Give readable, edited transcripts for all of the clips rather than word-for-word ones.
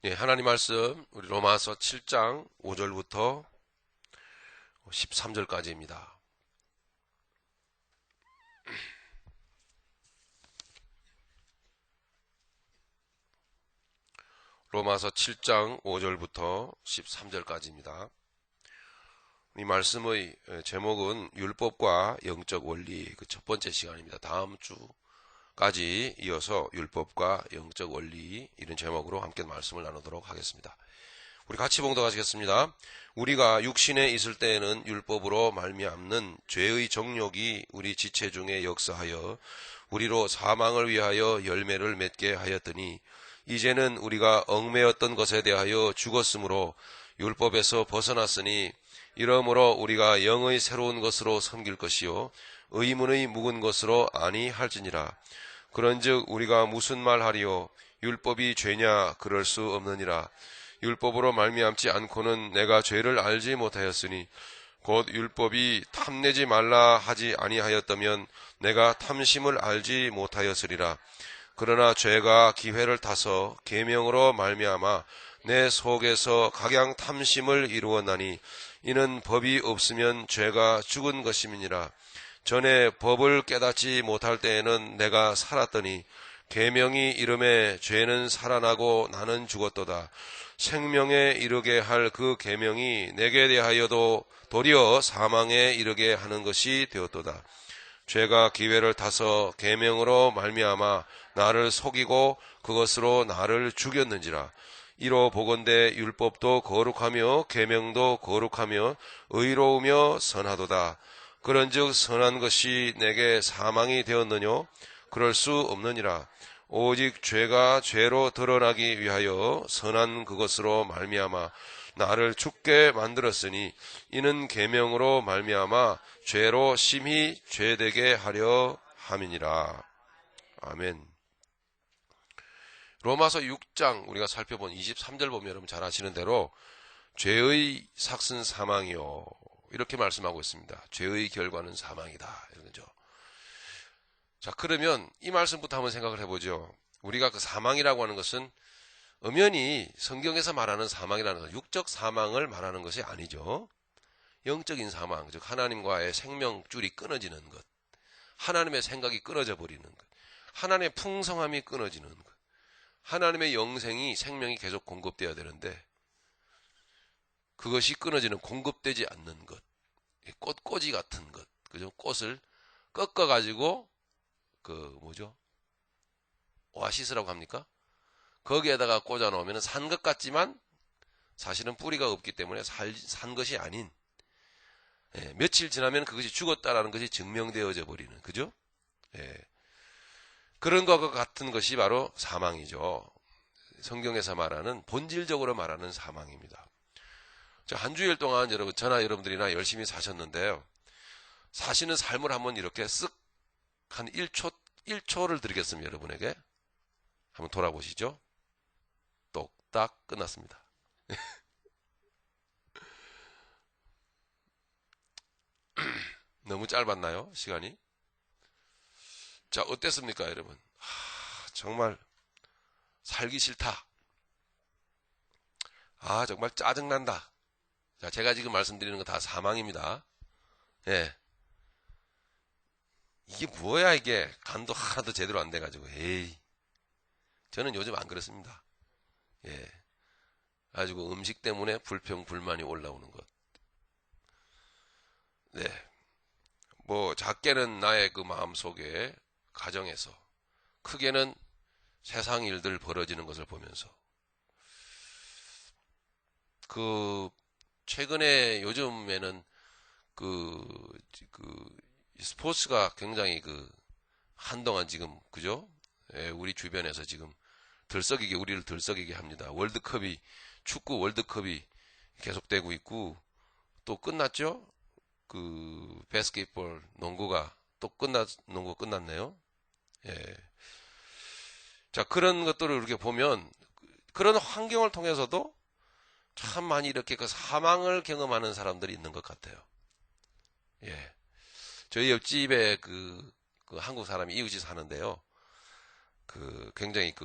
예, 하나님 말씀 우리 로마서 7장 5절부터 13절까지입니다. 로마서 7장 5절부터 13절까지입니다. 이 말씀의 제목은 율법과 영적 원리, 그 첫 번째 시간입니다. 다음 주까지 이어서 율법과 영적 원리, 이런 제목으로 함께 말씀을 나누도록 하겠습니다. 우리 같이 봉독하시겠습니다. 우리가 육신에 있을 때에는 율법으로 말미암는 죄의 정욕이 우리 지체 중에 역사하여 우리로 사망을 위하여 열매를 맺게 하였더니, 이제는 우리가 얽매였던 것에 대하여 죽었으므로 율법에서 벗어났으니, 이러므로 우리가 영의 새로운 것으로 섬길 것이요 의문의 묵은 것으로 아니할지니라. 그런즉 우리가 무슨 말하리요? 율법이 죄냐? 그럴 수 없느니라. 율법으로 말미암지 않고는 내가 죄를 알지 못하였으니, 곧 율법이 탐내지 말라 하지 아니하였다면 내가 탐심을 알지 못하였으리라. 그러나 죄가 기회를 타서 계명으로 말미암아 내 속에서 각양 탐심을 이루었나니, 이는 법이 없으면 죄가 죽은 것임이니라. 전에 법을 깨닫지 못할 때에는 내가 살았더니 계명이 이름에 죄는 살아나고 나는 죽었도다. 생명에 이르게 할 그 계명이 내게 대하여도 도리어 사망에 이르게 하는 것이 되었도다. 죄가 기회를 타서 계명으로 말미암아 나를 속이고 그것으로 나를 죽였는지라. 이로 보건대 율법도 거룩하며 계명도 거룩하며 의로우며 선하도다. 그런즉 선한 것이 내게 사망이 되었느뇨? 그럴 수 없느니라. 오직 죄가 죄로 드러나기 위하여 선한 그것으로 말미암아 나를 죽게 만들었으니, 이는 계명으로 말미암아 죄로 심히 죄되게 하려 함이니라. 아멘. 로마서 6장 우리가 살펴본 23절 보면 여러분 잘 아시는 대로 죄의 삭은 사망이요, 이렇게 말씀하고 있습니다. 죄의 결과는 사망이다, 이런 거죠. 자, 그러면 이 말씀부터 한번 생각을 해보죠. 우리가 그 사망이라고 하는 것은 엄연히 성경에서 말하는 사망이라는 것, 육적 사망을 말하는 것이 아니죠. 영적인 사망, 즉 하나님과의 생명줄이 끊어지는 것, 하나님의 생각이 끊어져 버리는 것, 하나님의 풍성함이 끊어지는 것, 하나님의 영생이, 생명이 계속 공급되어야 되는데 그것이 끊어지는, 공급되지 않는 것, 꽃꽂이 같은 것, 그죠? 꽃을 꺾어가지고 오아시스라고 합니까? 거기에다가 꽂아 놓으면 산 것 같지만 사실은 뿌리가 없기 때문에 산 것이 아닌, 며칠 지나면 그것이 죽었다라는 것이 증명되어져 버리는, 그죠? 그런 것과 같은 것이 바로 사망이죠. 성경에서 말하는, 본질적으로 말하는 사망입니다. 한 주일 동안 저나 여러분들이나 열심히 사셨는데요. 사시는 삶을 한번 이렇게 쓱 한 1초를 드리겠습니다. 여러분에게 한번 돌아보시죠. 똑딱 끝났습니다. 너무 짧았나요? 시간이? 자, 어땠습니까, 여러분? 정말 살기 싫다. 정말 짜증난다. 자, 제가 지금 말씀드리는 거 다 사망입니다. 예. 이게 뭐야, 이게. 간도 하나도 제대로 안 돼가지고. 에이. 저는 요즘 안 그렇습니다. 예. 가지고 음식 때문에 불평, 불만이 올라오는 것. 네. 작게는 나의 그 마음 속에, 가정에서, 크게는 세상 일들 벌어지는 것을 보면서, 최근에 요즘에는 스포츠가 굉장히 한동안 지금, 그죠? 우리 주변에서 지금 우리를 들썩이게 합니다. 축구 월드컵이 계속되고 있고, 또 끝났죠? 바스켓볼, 농구가 농구 끝났네요. 예. 자, 그런 것들을 이렇게 보면, 그런 환경을 통해서도 참 많이 이렇게 사망을 경험하는 사람들이 있는 것 같아요. 예. 저희 옆집에 한국 사람이 이웃이 사는데요. 굉장히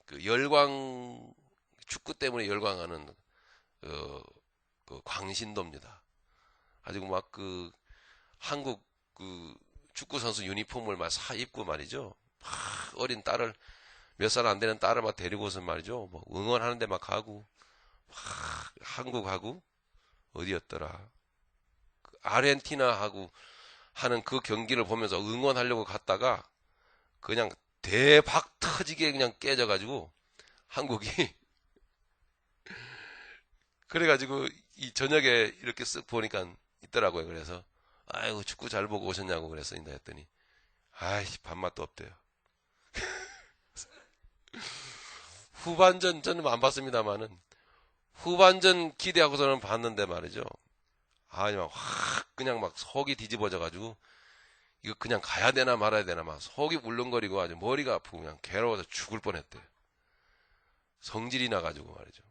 그 축구 때문에 열광하는 그 광신도입니다. 아주 막 그 한국 그 축구 선수 유니폼을 막 사 입고 말이죠. 막 어린 딸을 몇 살 안 되는 딸을 막 데리고서 말이죠. 뭐 응원하는 데 막 가고 막 한국하고 어디였더라? 그 아르헨티나하고 하는 그 경기를 보면서 응원하려고 갔다가 그냥 대박 터지게 그냥 깨져가지고 한국이 그래가지고 이 저녁에 이렇게 쓱 보니까 있더라고요. 그래서 아이고 축구 잘 보고 오셨냐고 그랬습니다 했더니 아이 밥맛도 없대요. 후반전 저는 안 봤습니다만은 후반전 기대하고서는 봤는데 말이죠. 아니 막확 그냥 막 속이 뒤집어져가지고 이거 그냥 가야 되나 말아야 되나 막 속이 울렁거리고 아주 머리가 아프고 그냥 괴로워서 죽을 뻔했대요. 성질이 나가지고 말이죠.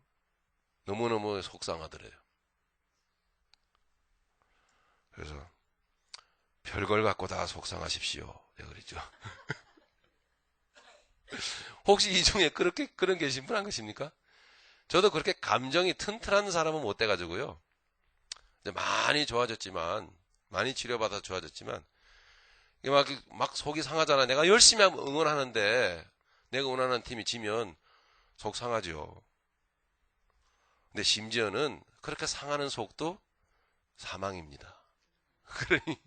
너무너무 속상하더래요. 그래서 별걸 갖고 다 속상하십시오. 네, 그랬죠. 혹시 이 중에 그런 계신 분 안 계십니까? 저도 그렇게 감정이 튼튼한 사람은 못 돼가지고요. 많이 좋아졌지만, 많이 치료받아 좋아졌지만, 이게 막 속이 상하잖아. 내가 열심히 응원하는데, 내가 응원하는 팀이 지면 속 상하죠. 근데 심지어는 그렇게 상하는 속도 사망입니다. 그러니,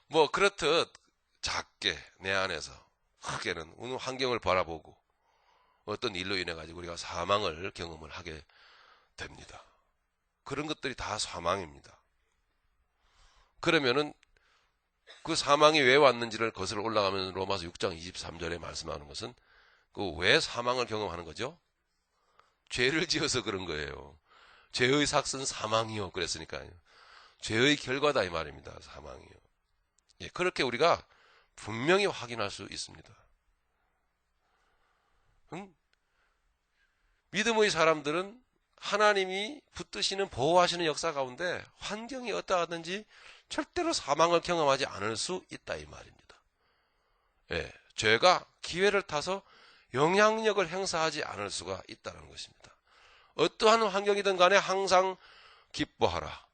뭐, 그렇듯 작게 내 안에서 크게는 오늘 환경을 바라보고 어떤 일로 인해 가지고 우리가 사망을 경험을 하게 됩니다. 그런 것들이 다 사망입니다. 그러면은 그 사망이 왜 왔는지를 거슬러 올라가면 로마서 6장 23절에 말씀하는 것은 그 왜 사망을 경험하는 거죠? 죄를 지어서 그런 거예요. 죄의 삭은 사망이요. 그랬으니까요. 죄의 결과다 이 말입니다. 사망이요. 예, 그렇게 우리가 분명히 확인할 수 있습니다. 믿음의 사람들은 하나님이 붙드시는 보호하시는 역사 가운데 환경이 어떠하든지 절대로 사망을 경험하지 않을 수 있다 이 말입니다. 예, 죄가 기회를 타서 영향력을 행사하지 않을 수가 있다는 것입니다. 어떠한 환경이든 간에 항상 기뻐하라.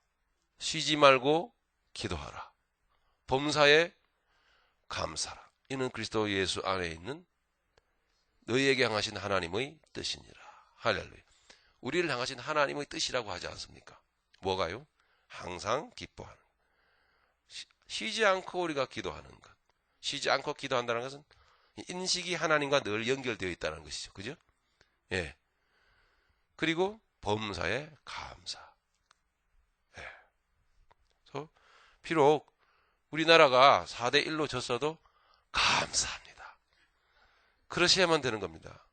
쉬지 말고 기도하라. 범사에 감사라. 이는 그리스도 예수 안에 있는 너희에게 향하신 하나님의 뜻이니라. 할렐루야. 우리를 향하신 하나님의 뜻이라고 하지 않습니까? 뭐가요? 항상 기뻐하는 것. 쉬지 않고 우리가 기도하는 것. 쉬지 않고 기도한다는 것은 인식이 하나님과 늘 연결되어 있다는 것이죠. 그죠? 예. 그리고 범사에 감사. 예. 그래서 비록 우리나라가 4대1로 졌어도 감사합니다. 그러셔야만 되는 겁니다.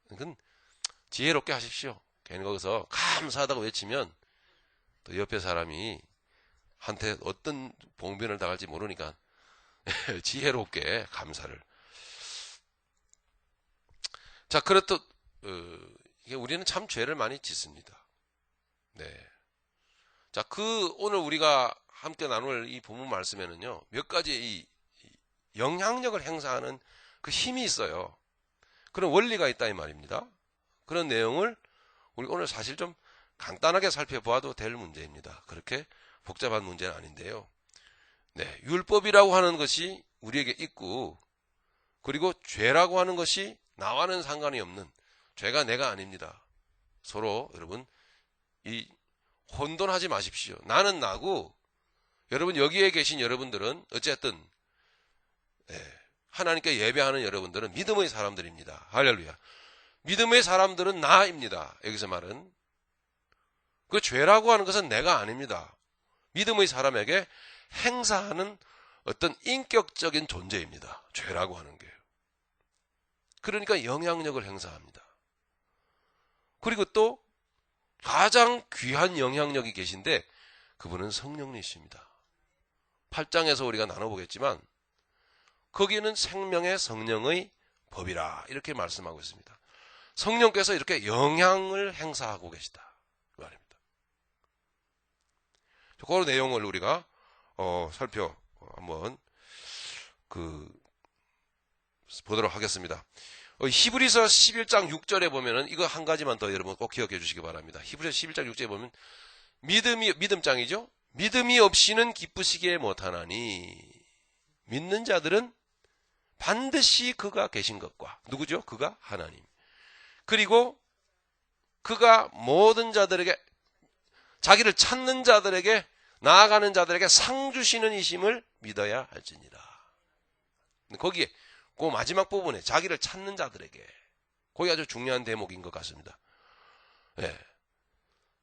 그건 지혜롭게 하십시오. 괜히 거기서 감사하다고 외치면 또 옆에 사람이 한테 어떤 봉변을 당할지 모르니까 지혜롭게 감사를. 자, 그렇듯 우리는 참 죄를 많이 짓습니다. 네. 자, 오늘 우리가 함께 나눌 이 본문 말씀에는요, 몇 가지 이 영향력을 행사하는 그 힘이 있어요. 그런 원리가 있다 이 말입니다. 그런 내용을 우리 오늘 사실 좀 간단하게 살펴보아도 될 문제입니다. 그렇게 복잡한 문제는 아닌데요. 네, 율법이라고 하는 것이 우리에게 있고, 그리고 죄라고 하는 것이 나와는 상관이 없는, 죄가 내가 아닙니다. 서로 여러분 이 혼돈하지 마십시오. 나는 나고 여러분 여기에 계신 여러분들은 어쨌든 하나님께 예배하는 여러분들은 믿음의 사람들입니다. 할렐루야. 믿음의 사람들은 나입니다. 여기서 말은 그 죄라고 하는 것은 내가 아닙니다. 믿음의 사람에게 행사하는 어떤 인격적인 존재입니다. 죄라고 하는 게요. 그러니까 영향력을 행사합니다. 그리고 또 가장 귀한 영향력이 계신데 그분은 성령님이십니다. 8장에서 우리가 나눠보겠지만 거기는 생명의 성령의 법이라 이렇게 말씀하고 있습니다. 성령께서 이렇게 영향을 행사하고 계시다 그 말입니다. 그 내용을 우리가 한번 보도록 하겠습니다. 히브리서 11장 6절에 보면은 이거 한 가지만 더 여러분 꼭 기억해 주시기 바랍니다. 히브리서 11장 6절에 보면 믿음장이죠. 믿음이 없이는 기쁘시게 못하나니 믿는 자들은 반드시 그가 계신 것과 누구죠? 그가 하나님. 그리고 그가 모든 자들에게 자기를 찾는 자들에게 나아가는 자들에게 상 주시는 이심을 믿어야 할지니라. 거기에 그 마지막 부분에 자기를 찾는 자들에게 거기 아주 중요한 대목인 것 같습니다. 예.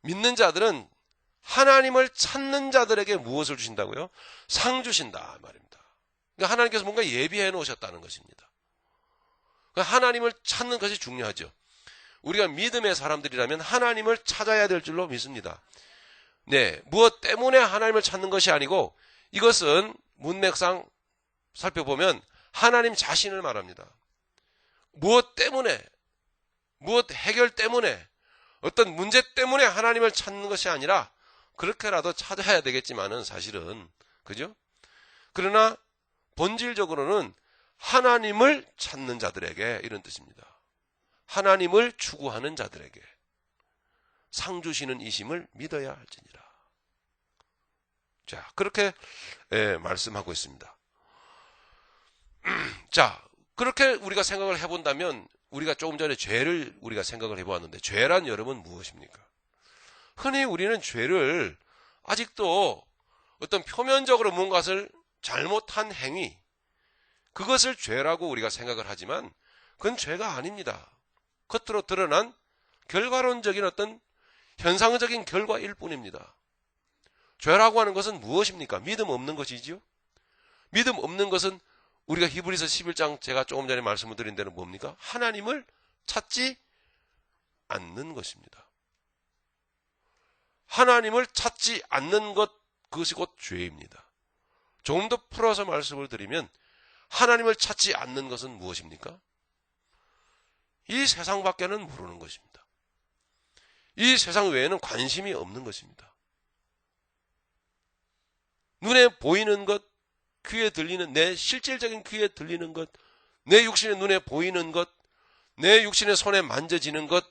믿는 자들은 하나님을 찾는 자들에게 무엇을 주신다고요? 상 주신다 말입니다. 그러니까 하나님께서 뭔가 예비해 놓으셨다는 것입니다. 그러니까 하나님을 찾는 것이 중요하죠. 우리가 믿음의 사람들이라면 하나님을 찾아야 될 줄로 믿습니다. 네, 무엇 때문에 하나님을 찾는 것이 아니고 이것은 문맥상 살펴보면 하나님 자신을 말합니다. 무엇 때문에, 무엇 해결 때문에, 어떤 문제 때문에 하나님을 찾는 것이 아니라 그렇게라도 찾아야 되겠지만은 사실은 그죠? 그러나 본질적으로는 하나님을 찾는 자들에게 이런 뜻입니다. 하나님을 추구하는 자들에게 상 주시는 이심을 믿어야 할지니라. 자, 그렇게 말씀하고 있습니다. 자, 그렇게 우리가 생각을 해본다면 우리가 조금 전에 죄를 우리가 생각을 해보았는데 죄란 여러분 무엇입니까? 흔히 우리는 죄를 아직도 어떤 표면적으로 무엇을 잘못한 행위 그것을 죄라고 우리가 생각을 하지만 그건 죄가 아닙니다. 겉으로 드러난 결과론적인 어떤 현상적인 결과일 뿐입니다. 죄라고 하는 것은 무엇입니까? 믿음 없는 것이지요. 믿음 없는 것은 우리가 히브리서 11장 제가 조금 전에 말씀을 드린 데는 뭡니까? 하나님을 찾지 않는 것입니다. 하나님을 찾지 않는 것 그것이 곧 죄입니다. 조금 더 풀어서 말씀을 드리면 하나님을 찾지 않는 것은 무엇입니까? 이 세상 밖에는 모르는 것입니다. 이 세상 외에는 관심이 없는 것입니다. 눈에 보이는 것, 귀에 들리는 내 실질적인 귀에 들리는 것, 내 육신의 눈에 보이는 것, 내 육신의 손에 만져지는 것,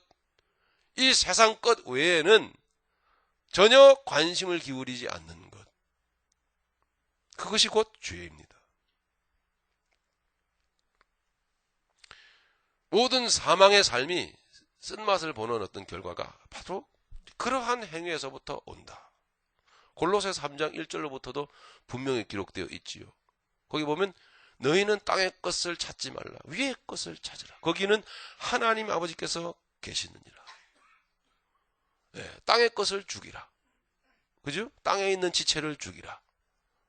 이 세상 것 외에는 전혀 관심을 기울이지 않는 것. 그것이 곧 죄입니다. 모든 사망의 삶이 쓴맛을 보는 어떤 결과가 바로 그러한 행위에서부터 온다. 골로새 3장 1절로부터도 분명히 기록되어 있지요. 거기 보면 너희는 땅의 것을 찾지 말라. 위의 것을 찾으라. 거기는 하나님 아버지께서 계시느니라. 네, 땅의 것을 죽이라. 그죠? 땅에 있는 지체를 죽이라.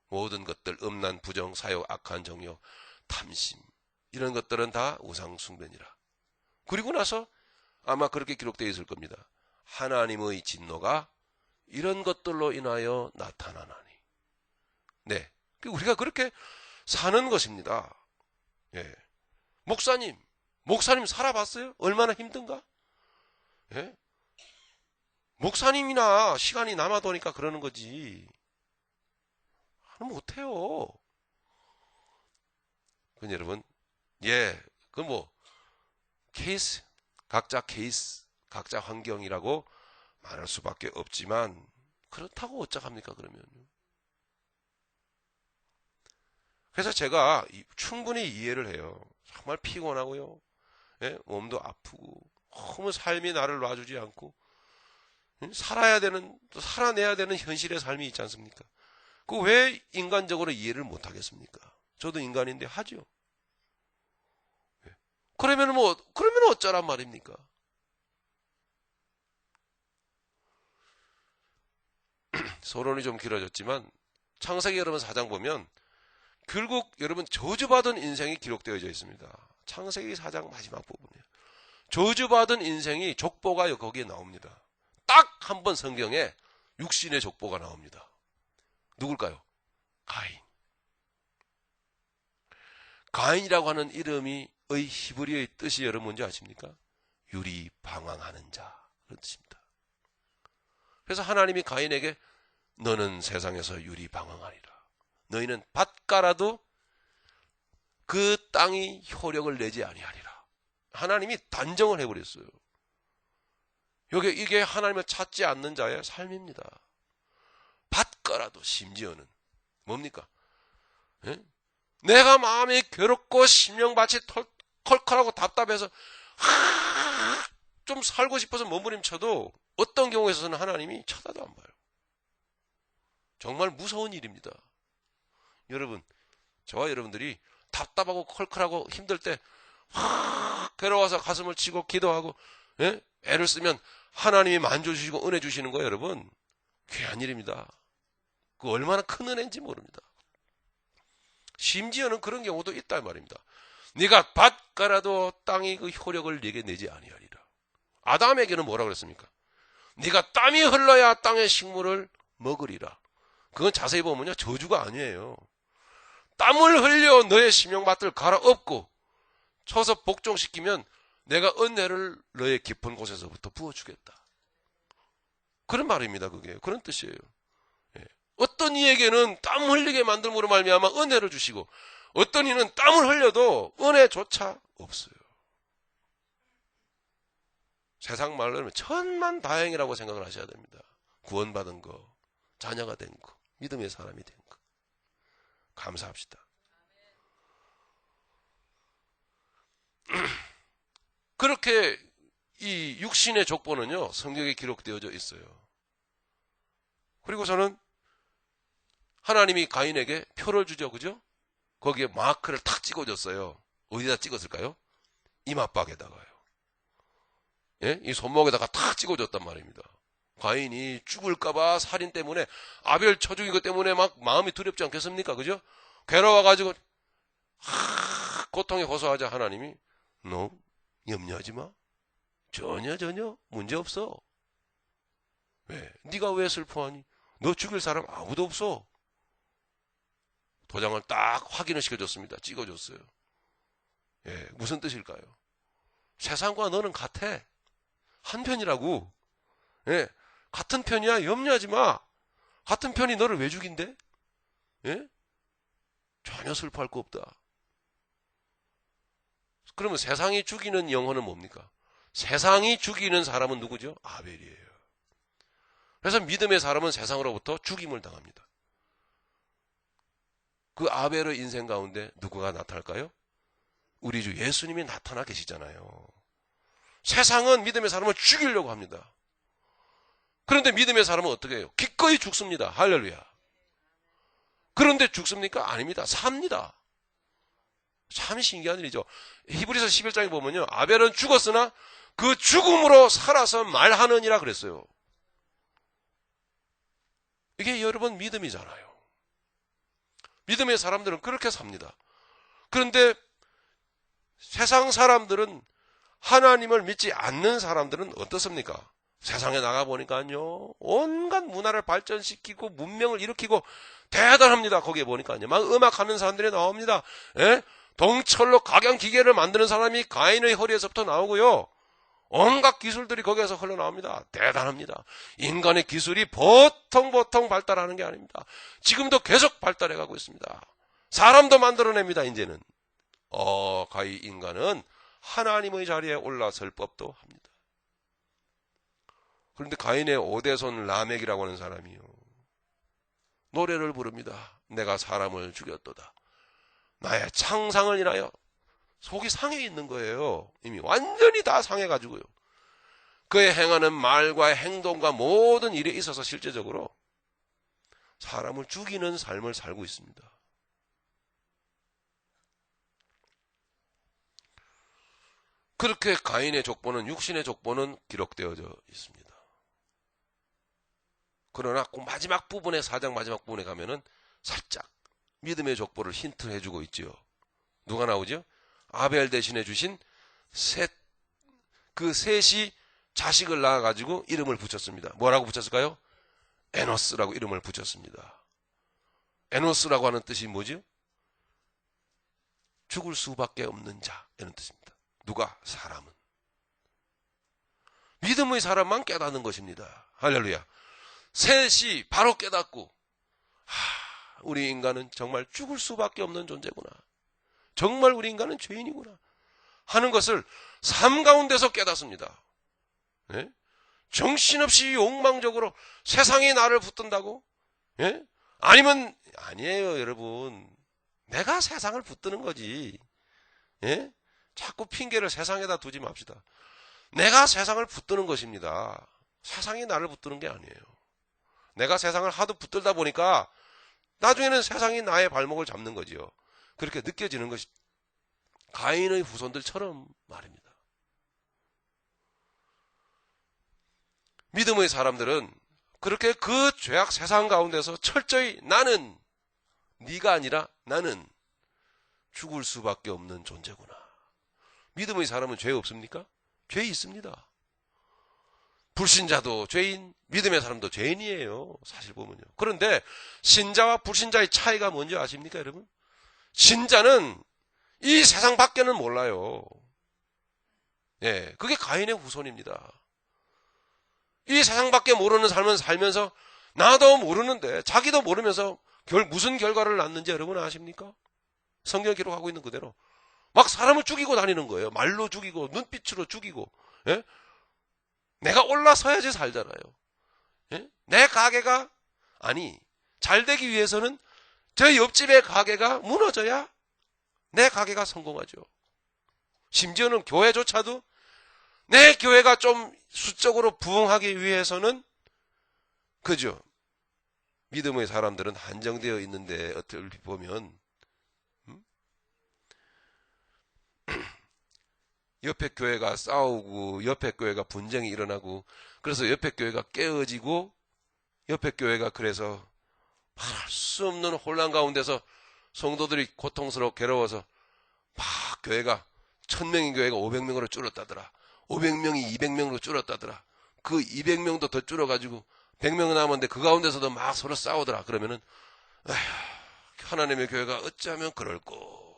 모든 것들, 음란, 부정, 사욕, 악한 정욕, 탐심 이런 것들은 다 우상숭배니라. 그리고 나서 아마 그렇게 기록되어 있을 겁니다. 하나님의 진노가 이런 것들로 인하여 나타나나니. 네, 우리가 그렇게 사는 것입니다. 예. 목사님 살아봤어요? 얼마나 힘든가? 예? 목사님이나 시간이 남아도니까 그러는 거지. 못해요. 그건 여러분, 그건 뭐, 각자 환경이라고 말할 수밖에 없지만, 그렇다고 어쩌합니까, 그러면. 그래서 제가 충분히 이해를 해요. 정말 피곤하고요. 예? 몸도 아프고, 너무 삶이 나를 놔주지 않고, 살아내야 되는 현실의 삶이 있지 않습니까? 그 왜 인간적으로 이해를 못 하겠습니까? 저도 인간인데 하죠. 그러면 어쩌란 말입니까? 서론이 좀 길어졌지만 창세기 여러분 4장 보면 결국 여러분 저주받은 인생이 기록되어져 있습니다. 창세기 4장 마지막 부분이에요. 저주받은 인생이 족보가 거기에 나옵니다. 딱 한 번 성경에 육신의 족보가 나옵니다. 누굴까요? 가인. 가인이라고 하는 이름의 히브리어의 뜻이 여러분 뭔지 아십니까? 유리 방황하는 자 그런 뜻입니다. 그래서 하나님이 가인에게 너는 세상에서 유리 방황하리라. 너희는 밭 깔아도 그 땅이 효력을 내지 아니하리라. 하나님이 단정을 해버렸어요. 이게 하나님을 찾지 않는 자의 삶입니다. 받거라도 심지어는 뭡니까? 예? 내가 마음이 괴롭고 심령밭이 컬컬하고 답답해서 좀 살고 싶어서 몸부림쳐도 어떤 경우에서는 하나님이 쳐다도 안 봐요. 정말 무서운 일입니다. 여러분, 저와 여러분들이 답답하고 컬컬하고 힘들 때 괴로워서 가슴을 치고 기도하고 애를 쓰면 하나님이 만져주시고 은혜 주시는 거예요. 여러분, 귀한 일입니다. 그 얼마나 큰 은혜인지 모릅니다. 심지어는 그런 경우도 있다 말입니다. 네가 밭가라도 땅이 그 효력을 네게 내지 아니하리라. 아담에게는 뭐라 그랬습니까? 네가 땀이 흘러야 땅의 식물을 먹으리라. 그건 자세히 보면요, 저주가 아니에요. 땀을 흘려 너의 심령밭을 갈아엎고 쳐서 복종시키면 내가 은혜를 너의 깊은 곳에서부터 부어주겠다. 그런 말입니다. 그게 그런 뜻이에요. 어떤 이에게는 땀 흘리게 만들므로 말미암아 은혜를 주시고, 어떤 이는 땀을 흘려도 은혜조차 없어요. 세상 말로 하면 천만다행이라고 생각을 하셔야 됩니다. 구원받은 거, 자녀가 된 거, 믿음의 사람이 된 거. 감사합시다. 그렇게 이 육신의 족보는요, 성경에 기록되어져 있어요. 그리고 저는 하나님이 가인에게 표를 주죠, 그죠? 거기에 마크를 탁 찍어줬어요. 어디다 찍었을까요? 이마박에다가요. 예? 이 손목에다가 탁 찍어줬단 말입니다. 가인이 죽을까봐 살인 때문에, 아벨 쳐 죽인 것 때문에 막 마음이 두렵지 않겠습니까? 그죠? 괴로워가지고 고통에 호소하자 하나님이 너 염려하지 마. 전혀 문제 없어. 왜? 네가 왜 슬퍼하니? 너 죽일 사람 아무도 없어. 도장을 딱 확인을 시켜줬습니다. 찍어줬어요. 예, 무슨 뜻일까요? 세상과 너는 같아. 한 편이라고. 예, 같은 편이야. 염려하지 마. 같은 편이 너를 왜 죽인대? 예? 전혀 슬퍼할 거 없다. 그러면 세상이 죽이는 영혼은 뭡니까? 세상이 죽이는 사람은 누구죠? 아벨이에요. 그래서 믿음의 사람은 세상으로부터 죽임을 당합니다. 그 아벨의 인생 가운데 누구가 나타날까요? 우리 주 예수님이 나타나 계시잖아요. 세상은 믿음의 사람을 죽이려고 합니다. 그런데 믿음의 사람은 어떻게 해요? 기꺼이 죽습니다. 할렐루야. 그런데 죽습니까? 아닙니다. 삽니다. 참 신기한 일이죠. 히브리서 11장에 보면요, 아벨은 죽었으나 그 죽음으로 살아서 말하느니라 그랬어요. 이게 여러분 믿음이잖아요. 믿음의 사람들은 그렇게 삽니다. 그런데 세상 사람들은, 하나님을 믿지 않는 사람들은 어떻습니까? 세상에 나가보니까요, 온갖 문화를 발전시키고 문명을 일으키고 대단합니다. 거기에 보니까요, 막 음악하는 사람들이 나옵니다. 예? 동철로 각양기계를 만드는 사람이 가인의 허리에서부터 나오고요, 온갖 기술들이 거기에서 흘러나옵니다. 대단합니다. 인간의 기술이 보통 발달하는 게 아닙니다. 지금도 계속 발달해가고 있습니다. 사람도 만들어냅니다. 이제는 가히 인간은 하나님의 자리에 올라설 법도 합니다. 그런데 가인의 5대손 라멕이라고 하는 사람이요, 노래를 부릅니다. 내가 사람을 죽였도다. 나의 창상을 인하여. 속이 상해 있는 거예요. 이미 완전히 다 상해가지고요. 그의 행하는 말과 행동과 모든 일에 있어서 실제적으로 사람을 죽이는 삶을 살고 있습니다. 그렇게 가인의 족보는, 육신의 족보는 기록되어져 있습니다. 그러나 그 마지막 부분에, 4장 마지막 부분에 가면은 살짝 믿음의 족보를 힌트 해주고 있죠. 누가 나오죠? 아벨 대신해 주신 셋, 그 셋이 자식을 낳아가지고 이름을 붙였습니다. 뭐라고 붙였을까요? 에노스라고 이름을 붙였습니다. 에노스라고 하는 뜻이 뭐죠? 죽을 수밖에 없는 자, 이런 뜻입니다. 누가? 사람은. 믿음의 사람만 깨닫는 것입니다. 할렐루야. 셋이 바로 깨닫고, 우리 인간은 정말 죽을 수밖에 없는 존재구나. 정말 우리 인간은 죄인이구나 하는 것을 삶 가운데서 깨닫습니다. 예? 정신없이 욕망적으로 세상이 나를 붙든다고? 예? 아니에요, 여러분. 내가 세상을 붙드는 거지. 예? 자꾸 핑계를 세상에다 두지 맙시다. 내가 세상을 붙드는 것입니다. 세상이 나를 붙드는 게 아니에요. 내가 세상을 하도 붙들다 보니까 나중에는 세상이 나의 발목을 잡는 거지요. 그렇게 느껴지는 것이 가인의 후손들처럼 말입니다. 믿음의 사람들은 그렇게 그 죄악 세상 가운데서 철저히 나는 네가 아니라 나는 죽을 수밖에 없는 존재구나. 믿음의 사람은 죄 없습니까? 죄 있습니다. 불신자도 죄인, 믿음의 사람도 죄인이에요. 사실 보면요. 그런데 신자와 불신자의 차이가 뭔지 아십니까, 여러분? 신자는 이 세상 밖에는 몰라요. 예, 그게 가인의 후손입니다. 이 세상 밖에 모르는 삶은 살면서 나도 모르는데 자기도 모르면서 무슨 결과를 낳는지 여러분 아십니까? 성경에 기록하고 있는 그대로 막 사람을 죽이고 다니는 거예요. 말로 죽이고 눈빛으로 죽이고. 예? 내가 올라서야지 살잖아요. 예? 내 가게가 잘 되기 위해서는 저 옆집의 가게가 무너져야 내 가게가 성공하죠. 심지어는 교회조차도 내 교회가 좀 수적으로 부흥하기 위해서는 그죠. 믿음의 사람들은 한정되어 있는데 어떻게 보면 옆에 교회가 싸우고 옆에 교회가 분쟁이 일어나고 그래서 옆에 교회가 깨어지고 옆에 교회가 그래서 말할 수 없는 혼란 가운데서 성도들이 고통스럽고 괴로워서 막 교회가 1000명인 교회가 500명으로 줄었다더라. 500명이 200명으로 줄었다더라. 그 200명도 더 줄어가지고 100명 남았는데 그 가운데서도 막 서로 싸우더라. 그러면은 에휴, 하나님의 교회가 어찌하면 그럴꼬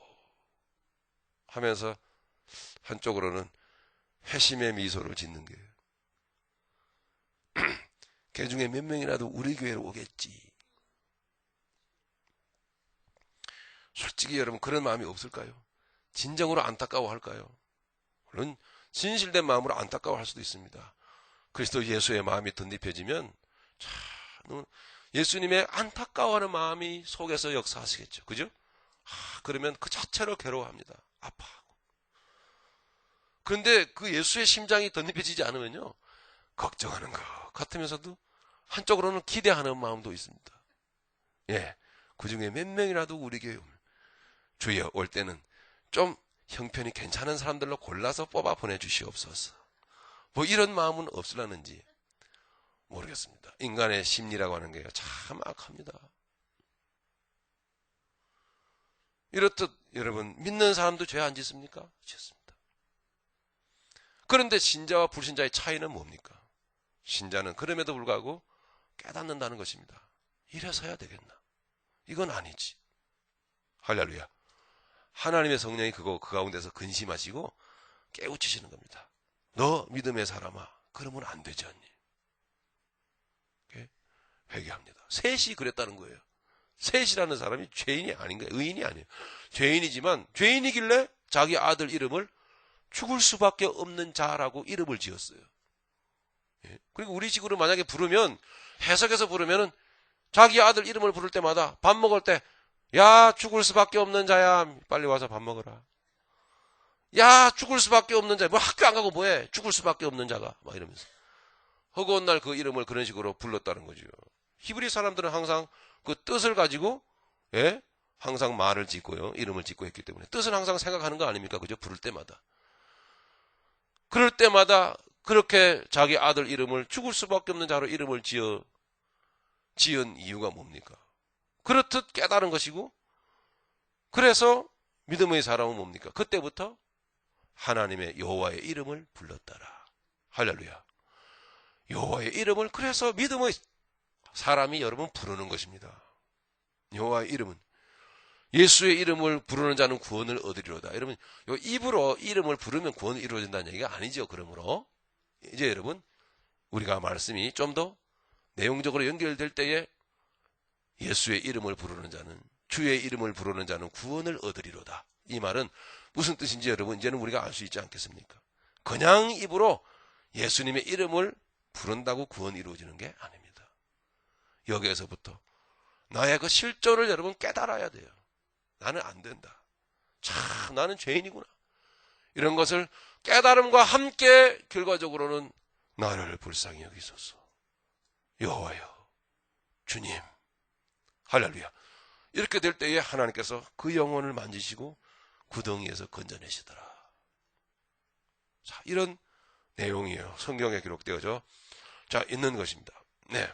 하면서 한쪽으로는 회심의 미소를 짓는 거예요. 그 중에 몇 명이라도 우리 교회로 오겠지. 솔직히 여러분 그런 마음이 없을까요? 진정으로 안타까워할까요? 물론 진실된 마음으로 안타까워할 수도 있습니다. 그리스도 예수의 마음이 덧입혀지면 참 예수님의 안타까워하는 마음이 속에서 역사하시겠죠. 그죠? 그러면 그 자체로 괴로워합니다. 아파하고. 그런데 그 예수의 심장이 덧입혀지지 않으면요. 걱정하는 것 같으면서도 한쪽으로는 기대하는 마음도 있습니다. 예, 그 중에 몇 명이라도 우리 교회 주여 올 때는 좀 형편이 괜찮은 사람들로 골라서 뽑아 보내주시옵소서. 뭐 이런 마음은 없으려는지 모르겠습니다. 인간의 심리라고 하는 게 참 악합니다. 이렇듯 여러분 믿는 사람도 죄 안 짓습니까? 짓습니다. 그런데 신자와 불신자의 차이는 뭡니까? 신자는 그럼에도 불구하고 깨닫는다는 것입니다. 이래서야 되겠나? 이건 아니지. 할렐루야. 하나님의 성령이 그 가운데서 근심하시고 깨우치시는 겁니다. 너 믿음의 사람아, 그러면 안 되지 않니? 회개합니다. 셋이 그랬다는 거예요. 셋이라는 사람이 죄인이 아닌 거예요. 의인이 아니에요. 죄인이지만 죄인이길래 자기 아들 이름을 죽을 수밖에 없는 자라고 이름을 지었어요. 그리고 우리 식으로 만약에 부르면 해석해서 부르면은 자기 아들 이름을 부를 때마다 밥 먹을 때 야 죽을 수밖에 없는 자야 빨리 와서 밥 먹어라. 야 죽을 수밖에 없는 자 뭐 학교 안 가고 뭐해 죽을 수밖에 없는 자가 막 이러면서 허구한 날 그 이름을 그런 식으로 불렀다는 거죠. 히브리 사람들은 항상 그 뜻을 가지고 항상 말을 짓고요 이름을 짓고 했기 때문에 뜻을 항상 생각하는 거 아닙니까? 그죠? 부를 때마다 그럴 때마다 그렇게 자기 아들 이름을 죽을 수밖에 없는 자로 이름을 지은 이유가 뭡니까? 그렇듯 깨달은 것이고 그래서 믿음의 사람은 뭡니까? 그때부터 하나님의 여호와의 이름을 불렀더라. 할렐루야. 여호와의 이름을 그래서 믿음의 사람이 여러분 부르는 것입니다. 여호와의 이름은 예수의 이름을 부르는 자는 구원을 얻으리로다. 여러분 요 입으로 이름을 부르면 구원이 이루어진다는 얘기가 아니죠. 그러므로 이제 여러분 우리가 말씀이 좀 더 내용적으로 연결될 때에 예수의 이름을 부르는 자는 주의 이름을 부르는 자는 구원을 얻으리로다. 이 말은 무슨 뜻인지 여러분 이제는 우리가 알 수 있지 않겠습니까? 그냥 입으로 예수님의 이름을 부른다고 구원이 이루어지는 게 아닙니다. 여기에서부터 나의 그 실존을 여러분 깨달아야 돼요. 나는 안 된다. 참 나는 죄인이구나. 이런 것을 깨달음과 함께 결과적으로는 나를 불쌍히 여기소서. 여호와여, 주님, 할렐루야. 이렇게 될 때에 하나님께서 그 영혼을 만지시고 구덩이에서 건져내시더라. 자, 이런 내용이에요. 성경에 기록되어져 있는 것입니다. 네.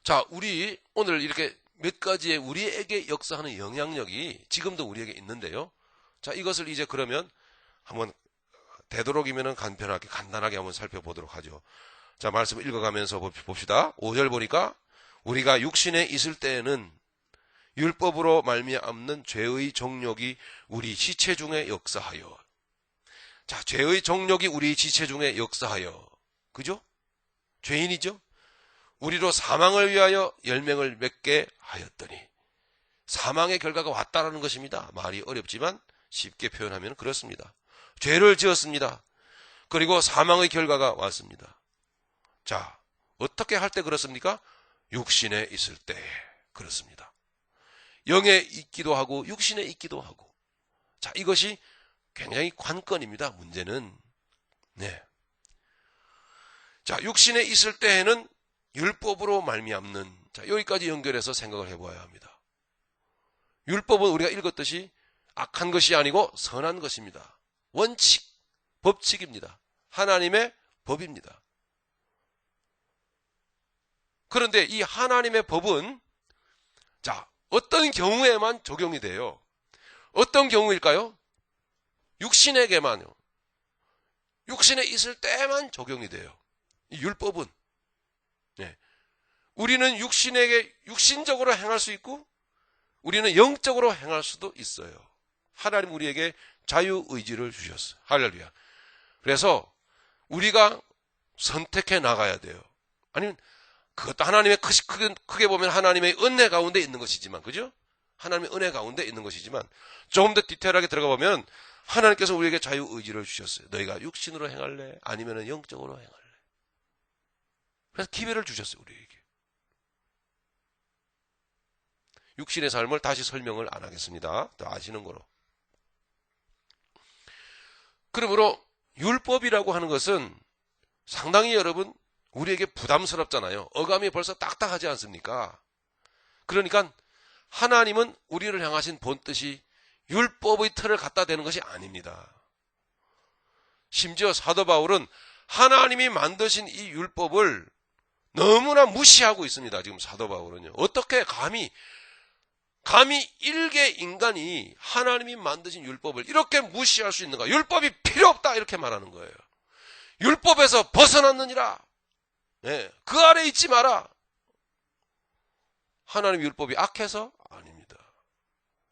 자, 우리 오늘 이렇게 몇 가지의 우리에게 역사하는 영향력이 지금도 우리에게 있는데요. 자, 이것을 이제 그러면 한번 되도록이면 간단하게 한번 살펴보도록 하죠. 자, 말씀을 읽어가면서 봅시다. 5절 보니까 우리가 육신에 있을 때에는 율법으로 말미암는 죄의 정욕이 우리 지체 중에 역사하여. 자, 죄의 정욕이 우리 지체 중에 역사하여. 그죠? 죄인이죠? 우리로 사망을 위하여 열매를 맺게 하였더니. 사망의 결과가 왔다라는 것입니다. 말이 어렵지만 쉽게 표현하면 그렇습니다. 죄를 지었습니다. 그리고 사망의 결과가 왔습니다. 자, 어떻게 할 때 그렇습니까? 육신에 있을 때 그렇습니다. 영에 있기도 하고 육신에 있기도 하고. 자, 이것이 굉장히 관건입니다. 문제는. 네. 자, 육신에 있을 때에는 율법으로 말미암는. 자, 여기까지 연결해서 생각을 해보아야 합니다. 율법은 우리가 읽었듯이 악한 것이 아니고 선한 것입니다. 원칙, 법칙입니다. 하나님의 법입니다. 그런데 이 하나님의 법은 자, 어떤 경우에만 적용이 돼요. 어떤 경우일까요? 육신에게만요. 육신에 있을 때만 적용이 돼요. 이 율법은. 네. 우리는 육신에게 육신적으로 행할 수 있고 우리는 영적으로 행할 수도 있어요. 하나님 우리에게 자유의지를 주셨어요. 할렐루야. 그래서 우리가 선택해 나가야 돼요. 아니면 그것도 하나님의 크게 보면 하나님의 은혜 가운데 있는 것이지만, 그죠? 하나님의 은혜 가운데 있는 것이지만 조금 더 디테일하게 들어가 보면 하나님께서 우리에게 자유의지를 주셨어요. 너희가 육신으로 행할래? 아니면 영적으로 행할래? 그래서 기회를 주셨어요. 우리에게. 육신의 삶을 다시 설명을 안 하겠습니다. 더 아시는 거로. 그러므로 율법이라고 하는 것은 상당히 여러분 우리에게 부담스럽잖아요. 어감이 벌써 딱딱하지 않습니까? 그러니까 하나님은 우리를 향하신 본뜻이 율법의 틀을 갖다 대는 것이 아닙니다. 심지어 사도 바울은 하나님이 만드신 이 율법을 너무나 무시하고 있습니다. 지금 사도 바울은요. 어떻게 감히 일개 인간이 하나님이 만드신 율법을 이렇게 무시할 수 있는가? 율법이 필요 없다 이렇게 말하는 거예요. 율법에서 벗어났느니라. 네, 그 아래 있지 마라. 하나님의 율법이 악해서? 아닙니다.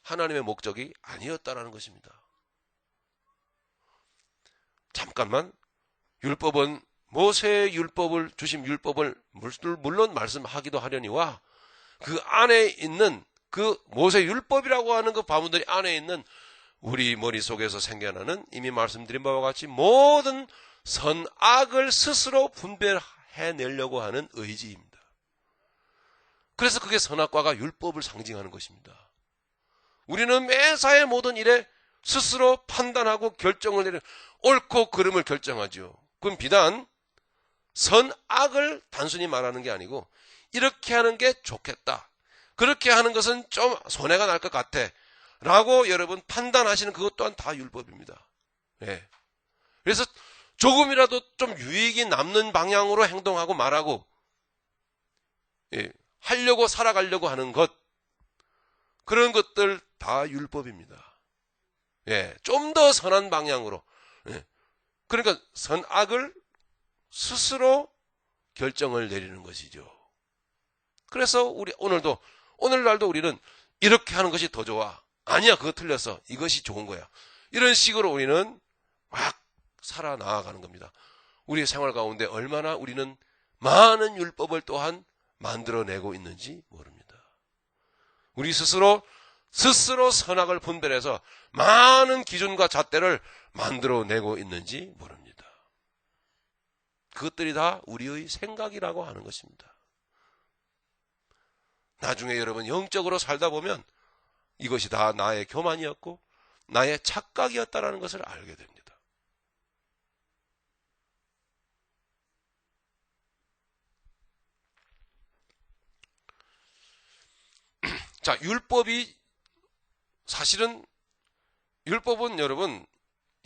하나님의 목적이 아니었다라는 것입니다. 잠깐만, 율법은 모세의 율법을 주신 율법을 물론 말씀하기도 하려니와 그 안에 있는 그 모세 율법이라고 하는 그 바문들이 안에 있는 우리 머릿속에서 생겨나는 이미 말씀드린 바와 같이 모든 선악을 스스로 분별해내려고 하는 의지입니다. 그래서 그게 선악과가 율법을 상징하는 것입니다. 우리는 매사의 모든 일에 스스로 판단하고 결정을 내려 옳고 그름을 결정하죠. 그건 비단 선악을 단순히 말하는 게 아니고 이렇게 하는 게 좋겠다. 그렇게 하는 것은 좀 손해가 날 것 같아. 라고 여러분 판단하시는 그것 또한 다 율법입니다. 예. 그래서 조금이라도 좀 유익이 남는 방향으로 행동하고 말하고, 예. 하려고 살아가려고 하는 것, 그런 것들 다 율법입니다. 예. 좀 더 선한 방향으로. 예. 그러니까 선악을 스스로 결정을 내리는 것이죠. 그래서 오늘날도 우리는 이렇게 하는 것이 더 좋아. 아니야, 그거 틀렸어. 이것이 좋은 거야. 이런 식으로 우리는 막 살아나가는 겁니다. 우리의 생활 가운데 얼마나 우리는 많은 율법을 또한 만들어내고 있는지 모릅니다. 우리 스스로 스스로 선악을 분별해서 많은 기준과 잣대를 만들어내고 있는지 모릅니다. 그것들이 다 우리의 생각이라고 하는 것입니다. 나중에 여러분 영적으로 살다 보면 이것이 다 나의 교만이었고 나의 착각이었다는 것을 알게 됩니다. 자, 사실은 율법은 여러분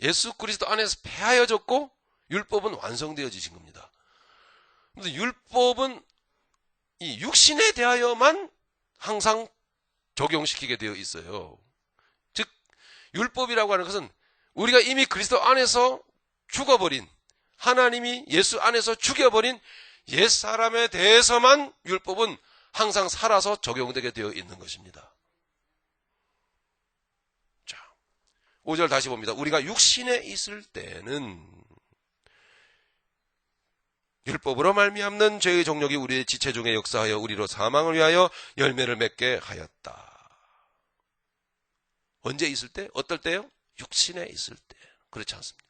예수 그리스도 안에서 폐하여졌고 율법은 완성되어지신 겁니다. 그런데 율법은 이 육신에 대하여만 항상 적용시키게 되어 있어요. 즉 율법이라고 하는 것은 우리가 이미 그리스도 안에서 죽어버린, 하나님이 예수 안에서 죽여버린 옛사람에 대해서만 율법은 항상 살아서 적용되게 되어 있는 것입니다. 자, 5절 다시 봅니다. 우리가 육신에 있을 때는 율법으로 말미암는 죄의 정욕이 우리의 지체 중에 역사하여 우리로 사망을 위하여 열매를 맺게 하였다. 언제 있을 때? 어떨 때요? 육신에 있을 때. 그렇지 않습니까?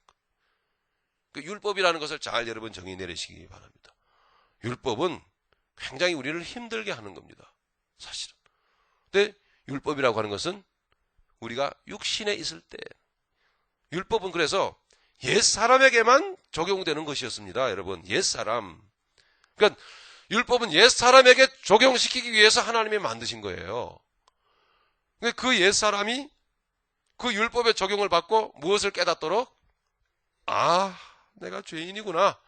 그 율법이라는 것을 잘 여러분 정의 내리시기 바랍니다. 율법은 굉장히 우리를 힘들게 하는 겁니다. 사실은. 근데 율법이라고 하는 것은 우리가 육신에 있을 때, 율법은 그래서 옛사람에게만 적용되는 것이었습니다. 여러분, 옛사람. 그러니까 율법은 옛사람에게 적용시키기 위해서 하나님이 만드신 거예요. 그 옛사람이 그 율법의 적용을 받고 무엇을 깨닫도록? 아, 내가 죄인이구나.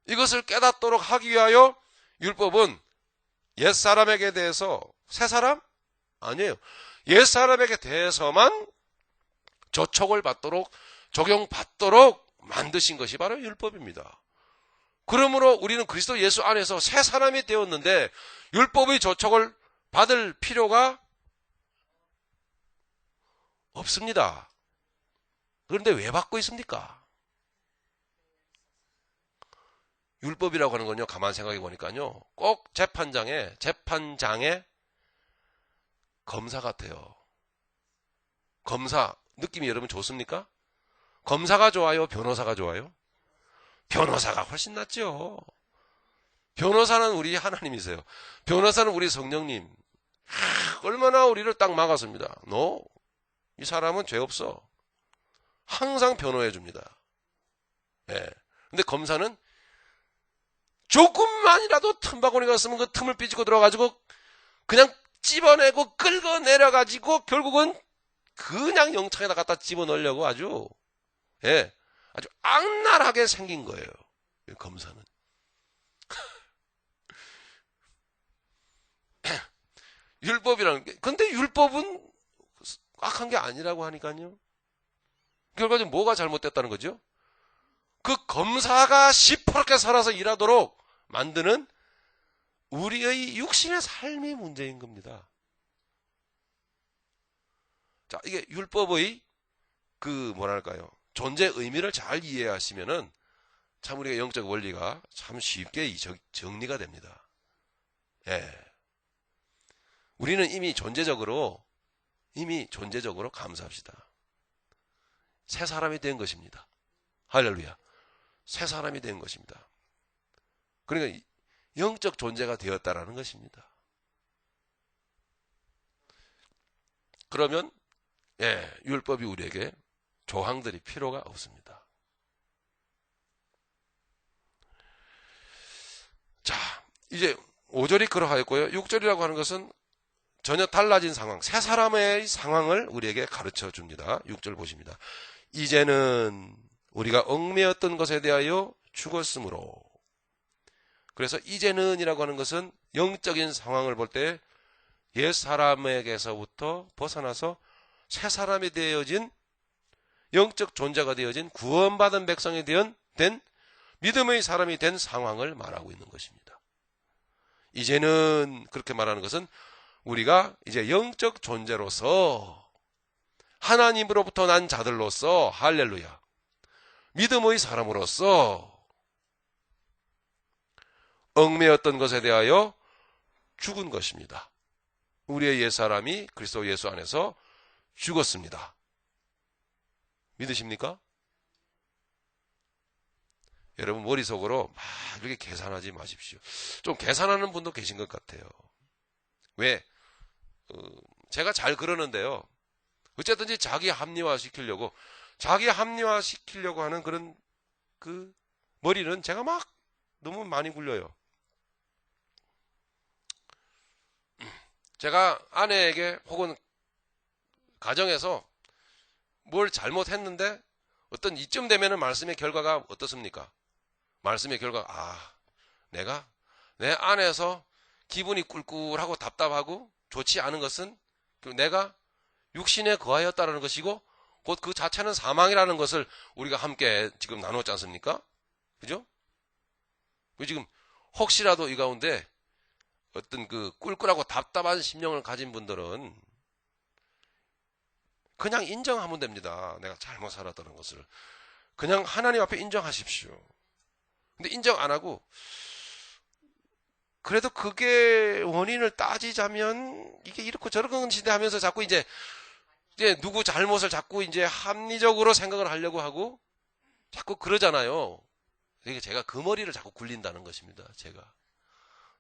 이것을 깨닫도록 하기 위하여 율법은 옛사람에게 대해서, 새사람? 아니에요. 옛사람에게 대해서만 저촉을 받도록, 적용받도록 만드신 것이 바로 율법입니다. 그러므로 우리는 그리스도 예수 안에서 새 사람이 되었는데 율법의 저촉을 받을 필요가 없습니다. 그런데 왜 받고 있습니까? 율법이라고 하는 건요, 가만 생각해 보니까요, 꼭 재판장에 검사 같아요. 검사, 느낌이 여러분 좋습니까? 검사가 좋아요? 변호사가 좋아요? 변호사가 훨씬 낫죠. 변호사는 우리 하나님이세요. 변호사는 우리 성령님. 얼마나 우리를 딱 막았습니다. 이 사람은 죄 없어. 항상 변호해 줍니다. 예. 근데 검사는 조금만이라도 틈바구니가 있으면 그 틈을 삐지고 들어가지고 그냥 집어내고 긁어내려가지고 결국은 그냥 영창에다 갖다 집어넣으려고 아주 악랄하게 생긴 거예요. 검사는. 율법이라는 게, 근데 율법은 악한 게 아니라고 하니까요. 결과적으로 뭐가 잘못됐다는 거죠? 그 검사가 시퍼렇게 살아서 일하도록 만드는 우리의 육신의 삶이 문제인 겁니다. 자, 이게 율법의 존재 의미를 잘 이해하시면은 참 우리가 영적 원리가 참 쉽게 정리가 됩니다. 예. 우리는 이미 존재적으로 감사합시다. 새 사람이 된 것입니다. 할렐루야. 새 사람이 된 것입니다. 그러니까 영적 존재가 되었다라는 것입니다. 그러면 율법이 우리에게 조항들이 필요가 없습니다. 자, 이제 5절이 그러하였고요. 6절이라고 하는 것은 전혀 달라진 상황, 새 사람의 상황을 우리에게 가르쳐 줍니다. 6절 보십니다. 이제는 우리가 얽매였던 것에 대하여 죽었으므로. 그래서 이제는이라고 하는 것은 영적인 상황을 볼 때 옛 사람에게서부터 벗어나서 새 사람이 되어진, 영적 존재가 되어진, 구원받은 백성이 된 믿음의 사람이 된 상황을 말하고 있는 것입니다. 이제는 그렇게 말하는 것은 우리가 이제 영적 존재로서 하나님으로부터 난 자들로서, 할렐루야, 믿음의 사람으로서 얽매였던 것에 대하여 죽은 것입니다. 우리의 옛사람이 그리스도 예수 안에서 죽었습니다. 믿으십니까? 여러분 머릿속으로 막 이렇게 계산하지 마십시오. 좀 계산하는 분도 계신 것 같아요. 왜? 제가 잘 그러는데요. 어쨌든지 자기 합리화시키려고 하는 그런 그 머리는 제가 막 너무 많이 굴려요. 제가 아내에게 혹은 가정에서 뭘 잘못했는데 어떤 이쯤 되면은 말씀의 결과가 어떻습니까? 말씀의 결과가 내가 내 안에서 기분이 꿀꿀하고 답답하고 좋지 않은 것은 내가 육신에 거하였다라는 것이고 곧 그 자체는 사망이라는 것을 우리가 함께 지금 나누었지 않습니까? 그죠? 지금 혹시라도 이 가운데 어떤 그 꿀꿀하고 답답한 심령을 가진 분들은 그냥 인정하면 됩니다. 내가 잘못 살았다는 것을. 그냥 하나님 앞에 인정하십시오. 근데 인정 안 하고 그래도 그게 원인을 따지자면 이게 이렇고 저렇고 시대 하면서 자꾸 이제 누구 잘못을 자꾸 이제 합리적으로 생각을 하려고 하고 자꾸 그러잖아요. 그러니까 제가 그 머리를 자꾸 굴린다는 것입니다. 제가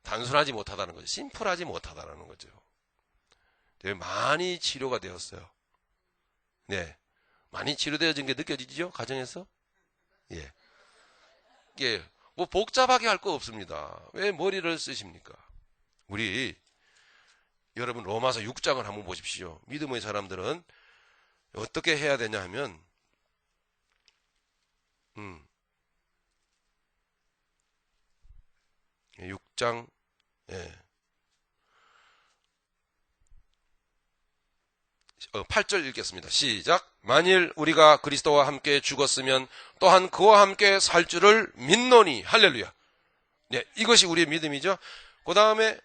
단순하지 못하다는 거죠. 심플하지 못하다는 거죠. 많이 치료가 되었어요. 네, 많이 치료되어진 게 느껴지죠? 가정에서? 예. 예, 뭐 복잡하게 할 거 없습니다. 왜 머리를 쓰십니까? 우리 여러분 로마서 6장을 한번 보십시오. 믿음의 사람들은 어떻게 해야 되냐 하면 6장 8절 읽겠습니다. 시작. 만일 우리가 그리스도와 함께 죽었으면 또한 그와 함께 살 줄을 믿노니. 할렐루야. 네, 이것이 우리의 믿음이죠. 그 다음에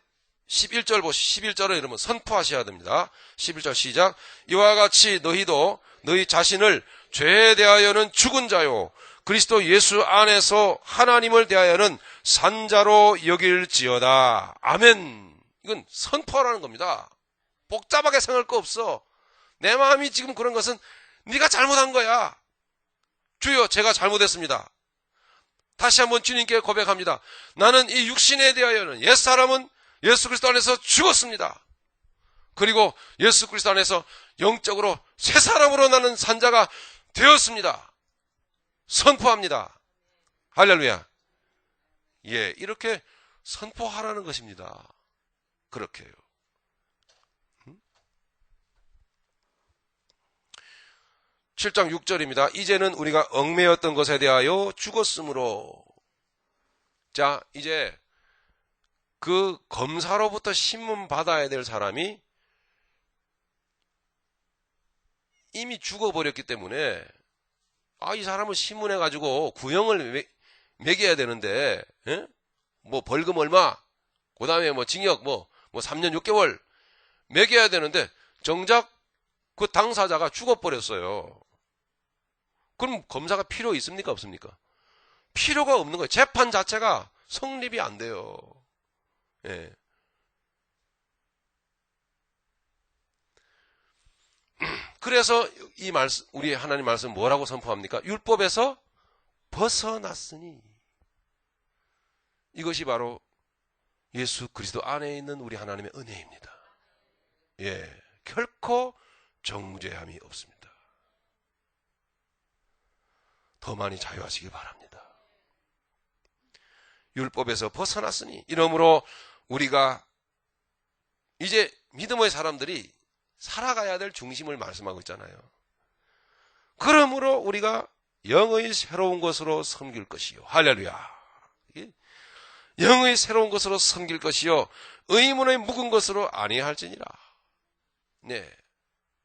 11절 보시. 11절은 여러분 선포하셔야 됩니다. 11절 시작. 이와 같이 너희도 너희 자신을 죄에 대하여는 죽은 자요 그리스도 예수 안에서 하나님을 대하여는 산 자로 여길지어다. 아멘. 이건 선포하라는 겁니다. 복잡하게 생각할 거 없어. 내 마음이 지금 그런 것은 네가 잘못한 거야. 주여, 제가 잘못했습니다. 다시 한번 주님께 고백합니다. 나는 이 육신에 대하여는 옛사람은 예수 그리스도 안에서 죽었습니다. 그리고 예수 그리스도 안에서 영적으로 새 사람으로 나는 산자가 되었습니다. 선포합니다. 할렐루야. 예, 이렇게 선포하라는 것입니다. 그렇게요. 7장 6절입니다. 이제는 우리가 얽매였던 것에 대하여 죽었으므로. 자, 이제 그 검사로부터 신문 받아야 될 사람이 이미 죽어버렸기 때문에 이 사람을 신문해가지고 구형을 매겨야 되는데, 뭐 벌금 얼마, 그 다음에 뭐 징역 뭐 3년 6개월 매겨야 되는데 정작 그 당사자가 죽어버렸어요. 그럼 검사가 필요 있습니까? 없습니까? 필요가 없는 거예요. 재판 자체가 성립이 안 돼요. 예. 그래서 이 말씀, 우리 하나님 말씀 뭐라고 선포합니까? 율법에서 벗어났으니. 이것이 바로 예수 그리스도 안에 있는 우리 하나님의 은혜입니다. 예. 결코 정죄함이 없습니다. 더 많이 자유하시기 바랍니다. 율법에서 벗어났으니. 이러므로 우리가 이제 믿음의 사람들이 살아가야 될 중심을 말씀하고 있잖아요. 그러므로 우리가 영의 새로운 것으로 섬길 것이요. 할렐루야. 영의 새로운 것으로 섬길 것이요 의문의 묵은 것으로 아니할지니라. 네,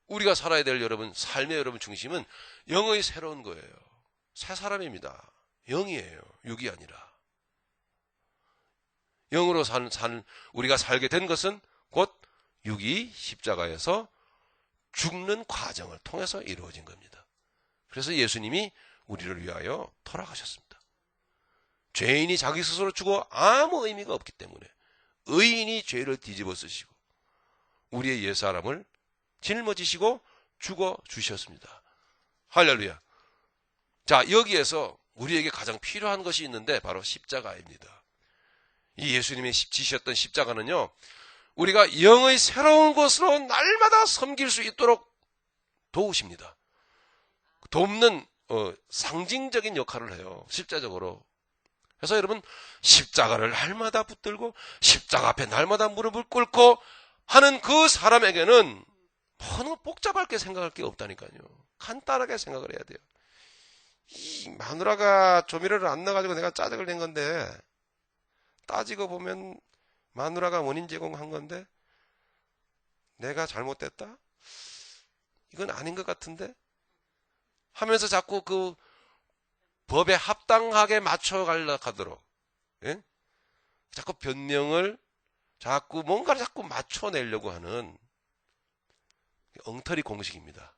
우리가 살아야 될 여러분 삶의 여러분 중심은 영의 새로운 거예요. 새 사람입니다. 영이에요. 육이 아니라. 영으로 우리가 살게 된 것은 곧 육이 십자가에서 죽는 과정을 통해서 이루어진 겁니다. 그래서 예수님이 우리를 위하여 돌아가셨습니다. 죄인이 자기 스스로 죽어 아무 의미가 없기 때문에 의인이 죄를 뒤집어 쓰시고 우리의 옛사람을 짊어지시고 죽어주셨습니다. 할렐루야. 자, 여기에서 우리에게 가장 필요한 것이 있는데 바로 십자가입니다. 이 예수님이 지셨던 십자가는요, 우리가 영의 새로운 것으로 날마다 섬길 수 있도록 도우십니다. 돕는 상징적인 역할을 해요. 실제적으로. 그래서 여러분, 십자가를 날마다 붙들고 십자가 앞에 날마다 무릎을 꿇고 하는 그 사람에게는 너무 복잡하게 생각할 게 없다니까요. 간단하게 생각을 해야 돼요. 이 마누라가 조미료를 안 넣어가지고 내가 짜증을 낸 건데, 따지고 보면 마누라가 원인 제공한 건데 내가 잘못됐다? 이건 아닌 것 같은데? 하면서 자꾸 그 법에 합당하게 맞춰가려고 하도록, 예? 자꾸 변명을 자꾸 뭔가를 자꾸 맞춰내려고 하는 엉터리 공식입니다.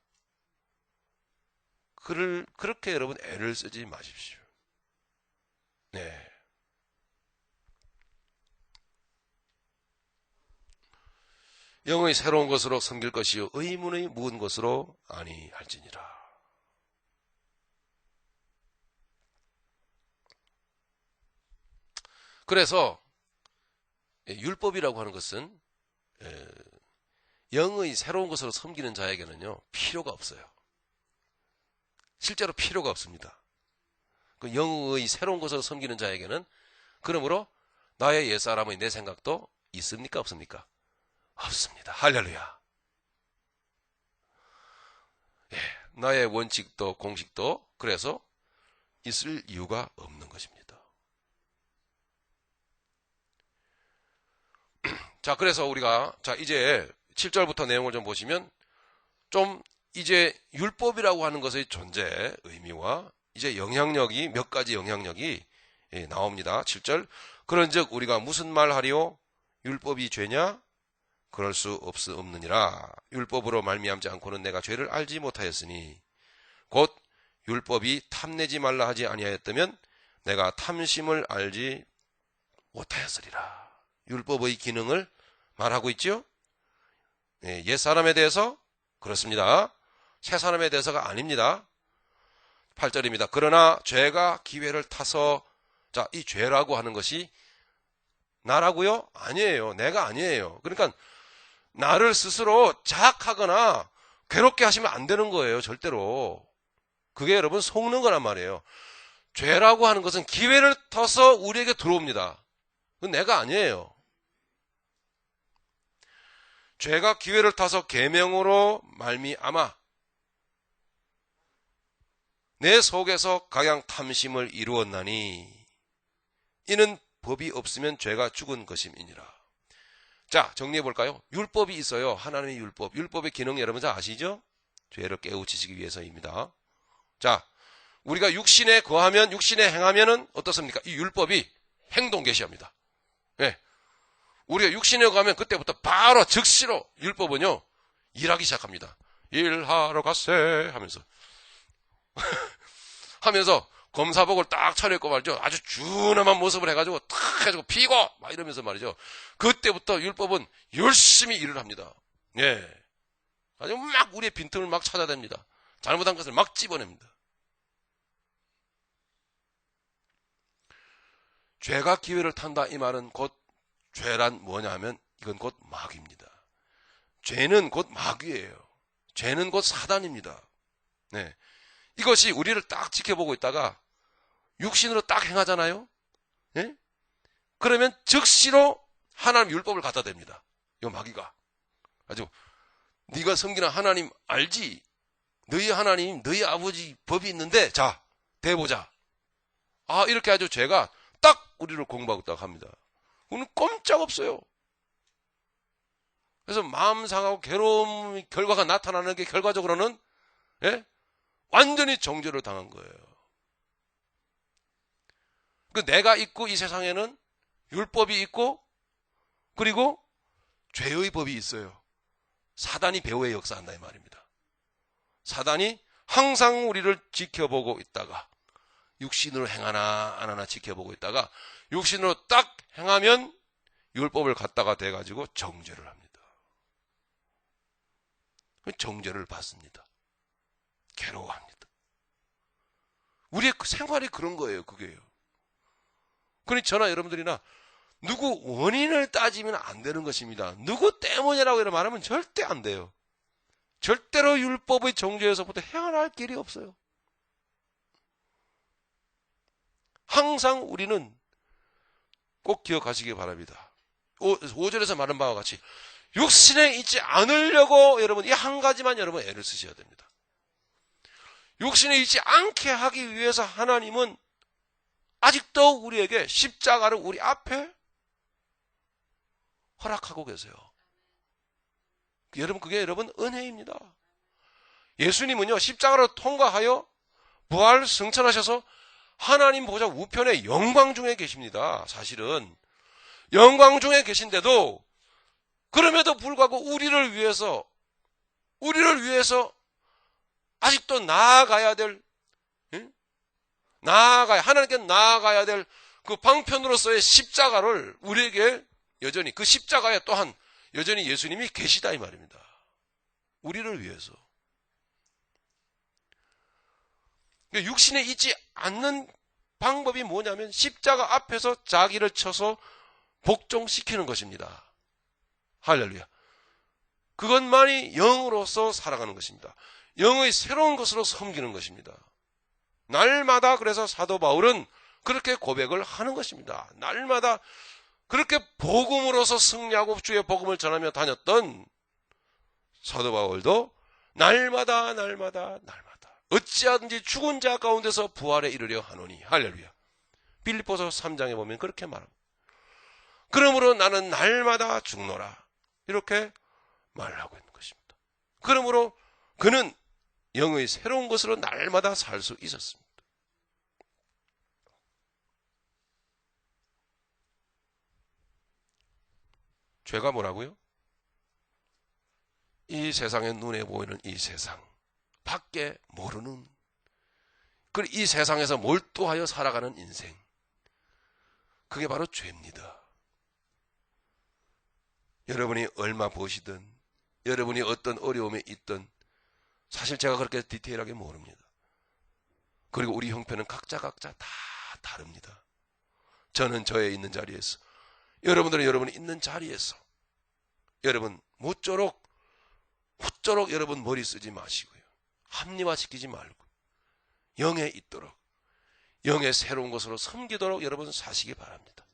그렇게 여러분 애를 쓰지 마십시오. 네. 영의 새로운 것으로 섬길 것이요 의문의 묵은 것으로 아니할지니라. 그래서 율법이라고 하는 것은 영의 새로운 것으로 섬기는 자에게는요 필요가 없어요. 실제로 필요가 없습니다. 그 영의 새로운 것으로 섬기는 자에게는 그러므로 나의 옛사람의 내 생각도 있습니까 없습니까? 없습니다. 할렐루야. 예, 나의 원칙도 공식도 그래서 있을 이유가 없는 것입니다. 자, 그래서 우리가 이제 7절부터 내용을 좀 보시면 좀 이제 율법이라고 하는 것의 존재, 의미와 이제 영향력이 몇 가지 영향력이 나옵니다. 7절. 그런즉 우리가 무슨 말 하리요? 율법이 죄냐? 그럴 수 없느니라. 율법으로 말미암지 않고는 내가 죄를 알지 못하였으니 곧 율법이 탐내지 말라 하지 아니하였다면 내가 탐심을 알지 못하였으리라. 율법의 기능을 말하고 있죠. 옛사람에 대해서 그렇습니다. 새사람에 대해서가 아닙니다. 8절입니다. 그러나 죄가 기회를 타서, 자, 이 죄라고 하는 것이 나라고요? 아니에요. 내가 아니에요. 그러니까 나를 스스로 자학하거나 괴롭게 하시면 안 되는 거예요. 절대로. 그게 여러분 속는 거란 말이에요. 죄라고 하는 것은 기회를 타서 우리에게 들어옵니다. 그건 내가 아니에요. 죄가 기회를 타서 계명으로 말미암아 내 속에서 각양 탐심을 이루었나니 이는 법이 없으면 죄가 죽은 것임이니라. 자, 정리해 볼까요? 율법이 있어요. 하나님의 율법. 율법의 기능 여러분 다 아시죠? 죄를 깨우치시기 위해서입니다. 자, 우리가 육신에 거하면, 육신에 행하면은 어떻습니까? 이 율법이 행동 개시합니다. 예. 우리가 육신에 거하면 그때부터 바로 즉시로 율법은요, 일하기 시작합니다. 일하러 갔세 하면서. 하면서 검사복을 딱 차려입고 말이죠. 아주 준엄한 모습을 해가지고 탁 해가지고 피고 막 이러면서 말이죠. 그때부터 율법은 열심히 일을 합니다. 예. 아주 막 우리의 빈틈을 막 찾아냅니다. 잘못한 것을 막 집어냅니다. 죄가 기회를 탄다 이 말은 곧 죄란 뭐냐 하면 이건 곧 마귀입니다. 죄는 곧 마귀예요. 죄는 곧 사단입니다. 네. 이것이 우리를 딱 지켜보고 있다가 육신으로 딱 행하잖아요. 예? 그러면 즉시로 하나님 율법을 갖다 댑니다. 이 마귀가. 아주 네가 섬기는 하나님 알지? 너희 하나님, 너희 아버지 법이 있는데 자, 대보자. 아, 이렇게 아주 죄가 딱 우리를 공부하고 딱 합니다. 그건 꼼짝없어요. 그래서 마음 상하고 괴로움 결과가 나타나는 게 결과적으로는 예? 완전히 정죄를 당한 거예요. 그 내가 있고 이 세상에는 율법이 있고 그리고 죄의 법이 있어요. 사단이 배후에 역사한다 이 말입니다. 사단이 항상 우리를 지켜보고 있다가 육신으로 행하나 안 하나 지켜보고 있다가 육신으로 딱 행하면 율법을 갖다가 대가지고 정죄를 합니다. 정죄를 받습니다. 괴로워합니다. 우리의 생활이 그런 거예요. 그게요. 그러니 저나 여러분들이나 누구 원인을 따지면 안 되는 것입니다. 누구 때문이라고 이런 말하면 절대 안 돼요. 절대로 율법의 정죄에서부터 헤어날 길이 없어요. 항상 우리는 꼭 기억하시기 바랍니다. 5절에서 말한 바와 같이 육신에 있지 않으려고 여러분 이 한 가지만 여러분 애를 쓰셔야 됩니다. 육신에 있지 않게 하기 위해서 하나님은 아직도 우리에게 십자가를 우리 앞에 허락하고 계세요. 여러분 그게 여러분 은혜입니다. 예수님은요 십자가를 통과하여 부활 승천하셔서 하나님 보좌 우편의 영광 중에 계십니다. 사실은 영광 중에 계신데도 그럼에도 불구하고 우리를 위해서 아직도 나아가야 될 하나님께 나아가야 될 그 방편으로서의 십자가를 우리에게 여전히 그 십자가에 또한 여전히 예수님이 계시다 이 말입니다. 우리를 위해서. 육신에 있지 않는 방법이 뭐냐면 십자가 앞에서 자기를 쳐서 복종시키는 것입니다. 할렐루야. 그것만이 영으로서 살아가는 것입니다. 영의 새로운 것으로 섬기는 것입니다. 날마다 그래서 사도 바울은 그렇게 고백을 하는 것입니다. 날마다 그렇게 복음으로서 승리하고 주의 복음을 전하며 다녔던 사도 바울도 날마다 어찌하든지 죽은 자 가운데서 부활에 이르려 하노니 할렐루야. 빌립보서 3장에 보면 그렇게 말합니다. 그러므로 나는 날마다 죽노라 이렇게 말을 하고 있는 것입니다. 그러므로 그는 영의 새로운 것으로 날마다 살 수 있었습니다. 죄가 뭐라고요? 이 세상의 눈에 보이는 이 세상 밖에 모르는 그리고 이 세상에서 몰두하여 살아가는 인생 그게 바로 죄입니다. 여러분이 얼마 버시든 여러분이 어떤 어려움에 있든 사실 제가 그렇게 디테일하게 모릅니다. 그리고 우리 형편은 각자 다 다릅니다. 저는 저에 있는 자리에서 여러분들은 여러분이 있는 자리에서 여러분 모쪼록 여러분 머리 쓰지 마시고요. 합리화시키지 말고 영에 있도록 영의 새로운 것으로 섬기도록 여러분 사시기 바랍니다.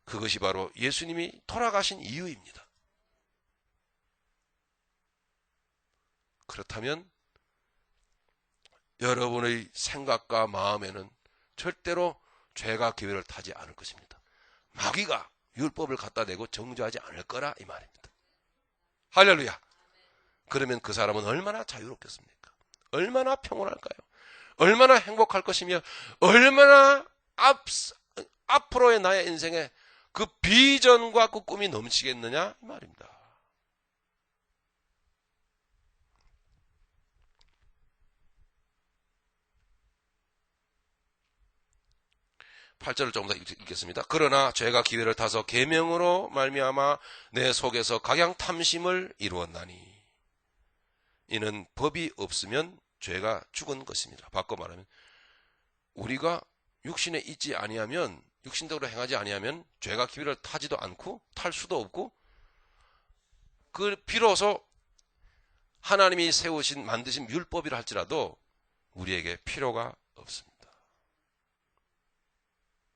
그것이 바로 예수님이 돌아가신 이유입니다. 그렇다면 여러분의 생각과 마음에는 절대로 죄가 기회를 타지 않을 것입니다. 마귀가 율법을 갖다 대고 정죄하지 않을 거라 이 말입니다. 할렐루야. 그러면 그 사람은 얼마나 자유롭겠습니까? 얼마나 평온할까요? 얼마나 행복할 것이며 얼마나 앞으로의 나의 인생에 그 비전과 그 꿈이 넘치겠느냐 이 말입니다. 8절을 조금 더 읽겠습니다. 그러나 죄가 기회를 타서 계명으로 말미암아 내 속에서 각양 탐심을 이루었나니 이는 법이 없으면 죄가 죽은 것입니다. 바꿔 말하면 우리가 육신에 있지 아니하면 육신대로 행하지 아니하면 죄가 기회를 타지도 않고 탈 수도 없고 그 비로소 하나님이 세우신 만드신 율법이라 할지라도 우리에게 필요가 없습니다.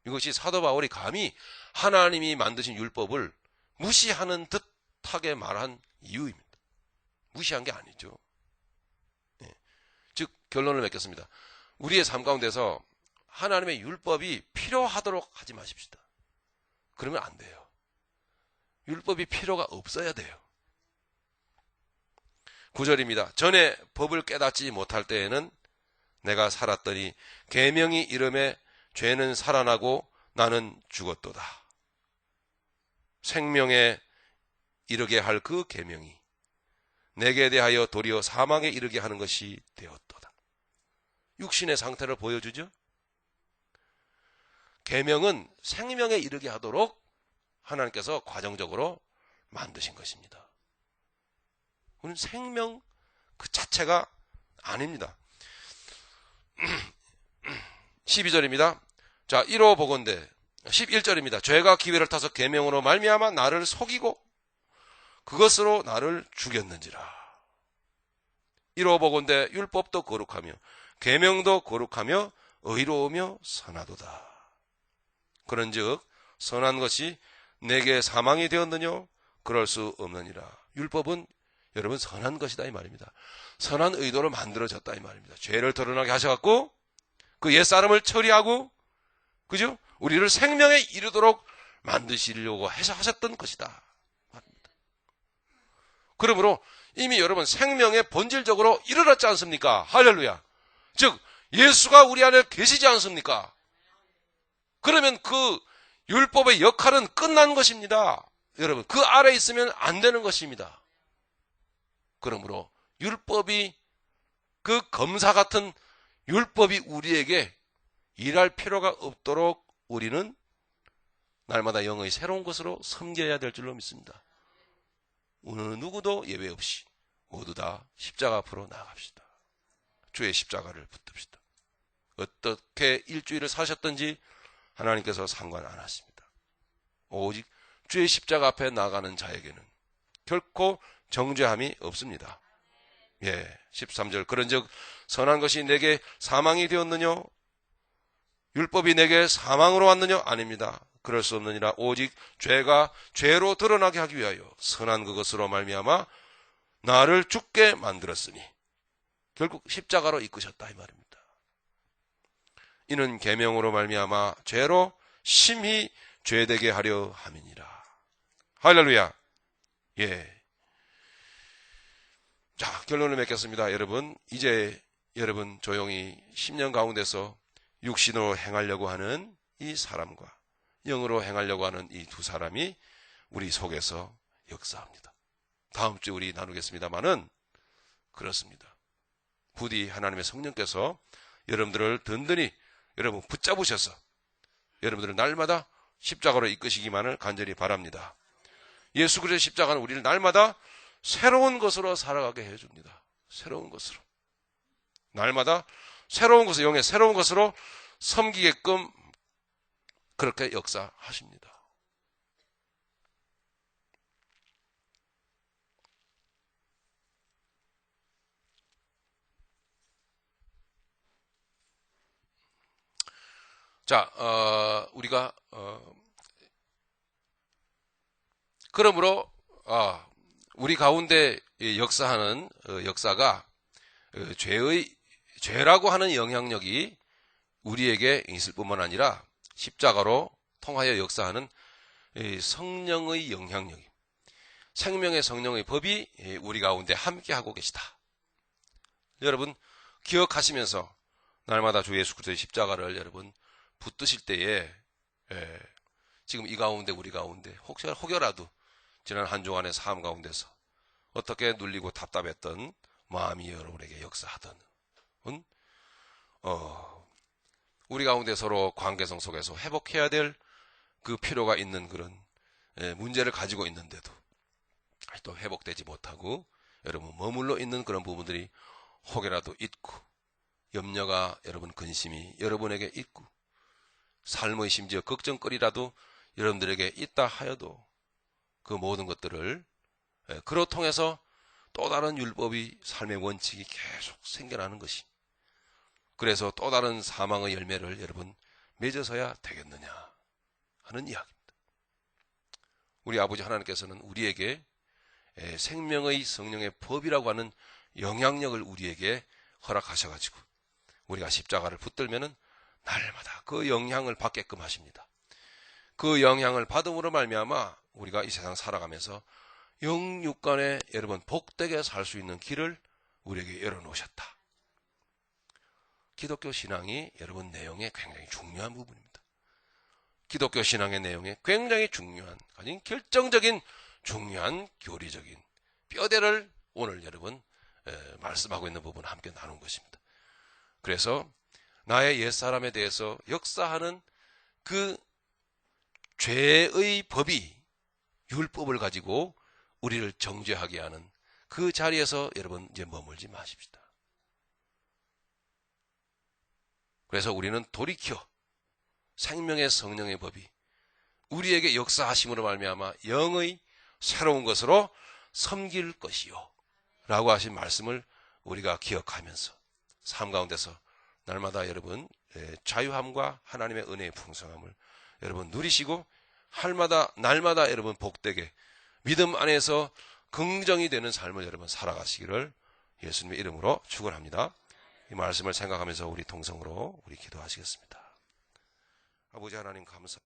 이것이 사도 바울이 감히 하나님이 만드신 율법을 무시하는 듯하게 말한 이유입니다. 무시한 게 아니죠. 네. 즉 결론을 맺겠습니다. 우리의 삶 가운데서 하나님의 율법이 필요하도록 하지 마십시다. 그러면 안 돼요. 율법이 필요가 없어야 돼요. 9절입니다. 전에 법을 깨닫지 못할 때에는 내가 살았더니 계명이 이름에 죄는 살아나고 나는 죽었도다. 생명에 이르게 할 그 계명이 내게 대하여 도리어 사망에 이르게 하는 것이 되었도다. 육신의 상태를 보여주죠. 계명은 생명에 이르게 하도록 하나님께서 과정적으로 만드신 것입니다. 우리는 생명 그 자체가 아닙니다. 12절입니다. 자, 1호 보건대 11절입니다. 죄가 기회를 타서 계명으로 말미암아 나를 속이고 그것으로 나를 죽였는지라. 1호 보건대 율법도 거룩하며 계명도 거룩하며 의로우며 선하도다. 그런즉 선한 것이 내게 사망이 되었느냐? 그럴 수 없느니라. 율법은 여러분 선한 것이다 이 말입니다. 선한 의도로 만들어졌다 이 말입니다. 죄를 드러나게 하셔갖고 그 옛사람을 처리하고 그죠? 우리를 생명에 이르도록 만드시려고 하셨던 것이다. 그러므로 이미 여러분 생명에 본질적으로 이르렀지 않습니까? 할렐루야. 즉 예수가 우리 안에 계시지 않습니까? 그러면 그 율법의 역할은 끝난 것입니다. 여러분 그 아래에 있으면 안 되는 것입니다. 그러므로 율법이 그 검사 같은 율법이 우리에게 일할 필요가 없도록 우리는 날마다 영의 새로운 것으로 섬겨야 될 줄로 믿습니다. 어느 누구도 예외 없이 모두 다 십자가 앞으로 나아갑시다. 주의 십자가를 붙듭시다. 어떻게 일주일을 사셨든지 하나님께서 상관 안 하십니다. 오직 주의 십자가 앞에 나가는 자에게는 결코 정죄함이 없습니다. 예, 13절 그런즉 선한 것이 내게 사망이 되었느냐? 율법이 내게 사망으로 왔느냐? 아닙니다. 그럴 수 없느니라. 오직 죄가 죄로 드러나게 하기 위하여 선한 그것으로 말미암아 나를 죽게 만들었으니 결국 십자가로 이끄셨다 이 말입니다. 이는 계명으로 말미암아 죄로 심히 죄되게 하려 함이니라. 할렐루야. 예. 자, 결론을 맺겠습니다. 여러분 이제 여러분 조용히 10년 가운데서 육신으로 행하려고 하는 이 사람과 영으로 행하려고 하는 이 두 사람이 우리 속에서 역사합니다. 다음 주에 우리 나누겠습니다만은 그렇습니다. 부디 하나님의 성령께서 여러분들을 든든히 여러분 붙잡으셔서 여러분들을 날마다 십자가로 이끄시기만을 간절히 바랍니다. 예수 그리스도의 십자가는 우리를 날마다 새로운 것으로 살아가게 해줍니다. 새로운 것으로. 날마다 새로운 것을 영의 새로운 것으로 섬기게끔 그렇게 역사하십니다. 자, 우리가 그러므로 우리 가운데 역사하는 역사가 죄라고 하는 영향력이 우리에게 있을 뿐만 아니라 십자가로 통하여 역사하는 성령의 영향력, 생명의 성령의 법이 우리 가운데 함께하고 계시다. 여러분 기억하시면서 날마다 주 예수 그리스도의 십자가를 여러분 붙드실 때에 지금 이 가운데 우리 가운데 혹여라도 지난 한 주간의 삶 가운데서 어떻게 눌리고 답답했던 마음이 여러분에게 역사하던 우리 가운데 서로 관계성 속에서 회복해야 될 그 필요가 있는 그런 문제를 가지고 있는데도 또 회복되지 못하고 여러분 머물러 있는 그런 부분들이 혹여라도 있고 염려가 여러분 근심이 여러분에게 있고 삶의 심지어 걱정거리라도 여러분들에게 있다 하여도 그 모든 것들을 그로 통해서 또 다른 율법이 삶의 원칙이 계속 생겨나는 것이 그래서 또 다른 사망의 열매를 여러분 맺어서야 되겠느냐 하는 이야기입니다. 우리 아버지 하나님께서는 우리에게 생명의 성령의 법이라고 하는 영향력을 우리에게 허락하셔가지고 우리가 십자가를 붙들면은 날마다 그 영향을 받게끔 하십니다. 그 영향을 받음으로 말미암아 우리가 이 세상 살아가면서 영육간에 여러분 복되게 살 수 있는 길을 우리에게 열어놓으셨다. 기독교 신앙이 여러분 내용에 굉장히 중요한 부분입니다. 기독교 신앙의 내용에 굉장히 중요한, 아니 결정적인 중요한 교리적인 뼈대를 오늘 여러분 말씀하고 있는 부분을 함께 나눈 것입니다. 그래서 나의 옛사람에 대해서 역사하는 그 죄의 법이 율법을 가지고 우리를 정죄하게 하는 그 자리에서 여러분 이제 머물지 마십시다. 그래서 우리는 돌이켜 생명의 성령의 법이 우리에게 역사하심으로 말미암아 영의 새로운 것으로 섬길 것이요 라고 하신 말씀을 우리가 기억하면서 삶 가운데서 날마다 여러분 자유함과 하나님의 은혜의 풍성함을 여러분 누리시고 날마다 여러분 복되게 믿음 안에서 긍정이 되는 삶을 여러분 살아가시기를 예수님의 이름으로 축원합니다. 이 말씀을 생각하면서 우리 동성으로 우리 기도하시겠습니다. 아버지 하나님 감사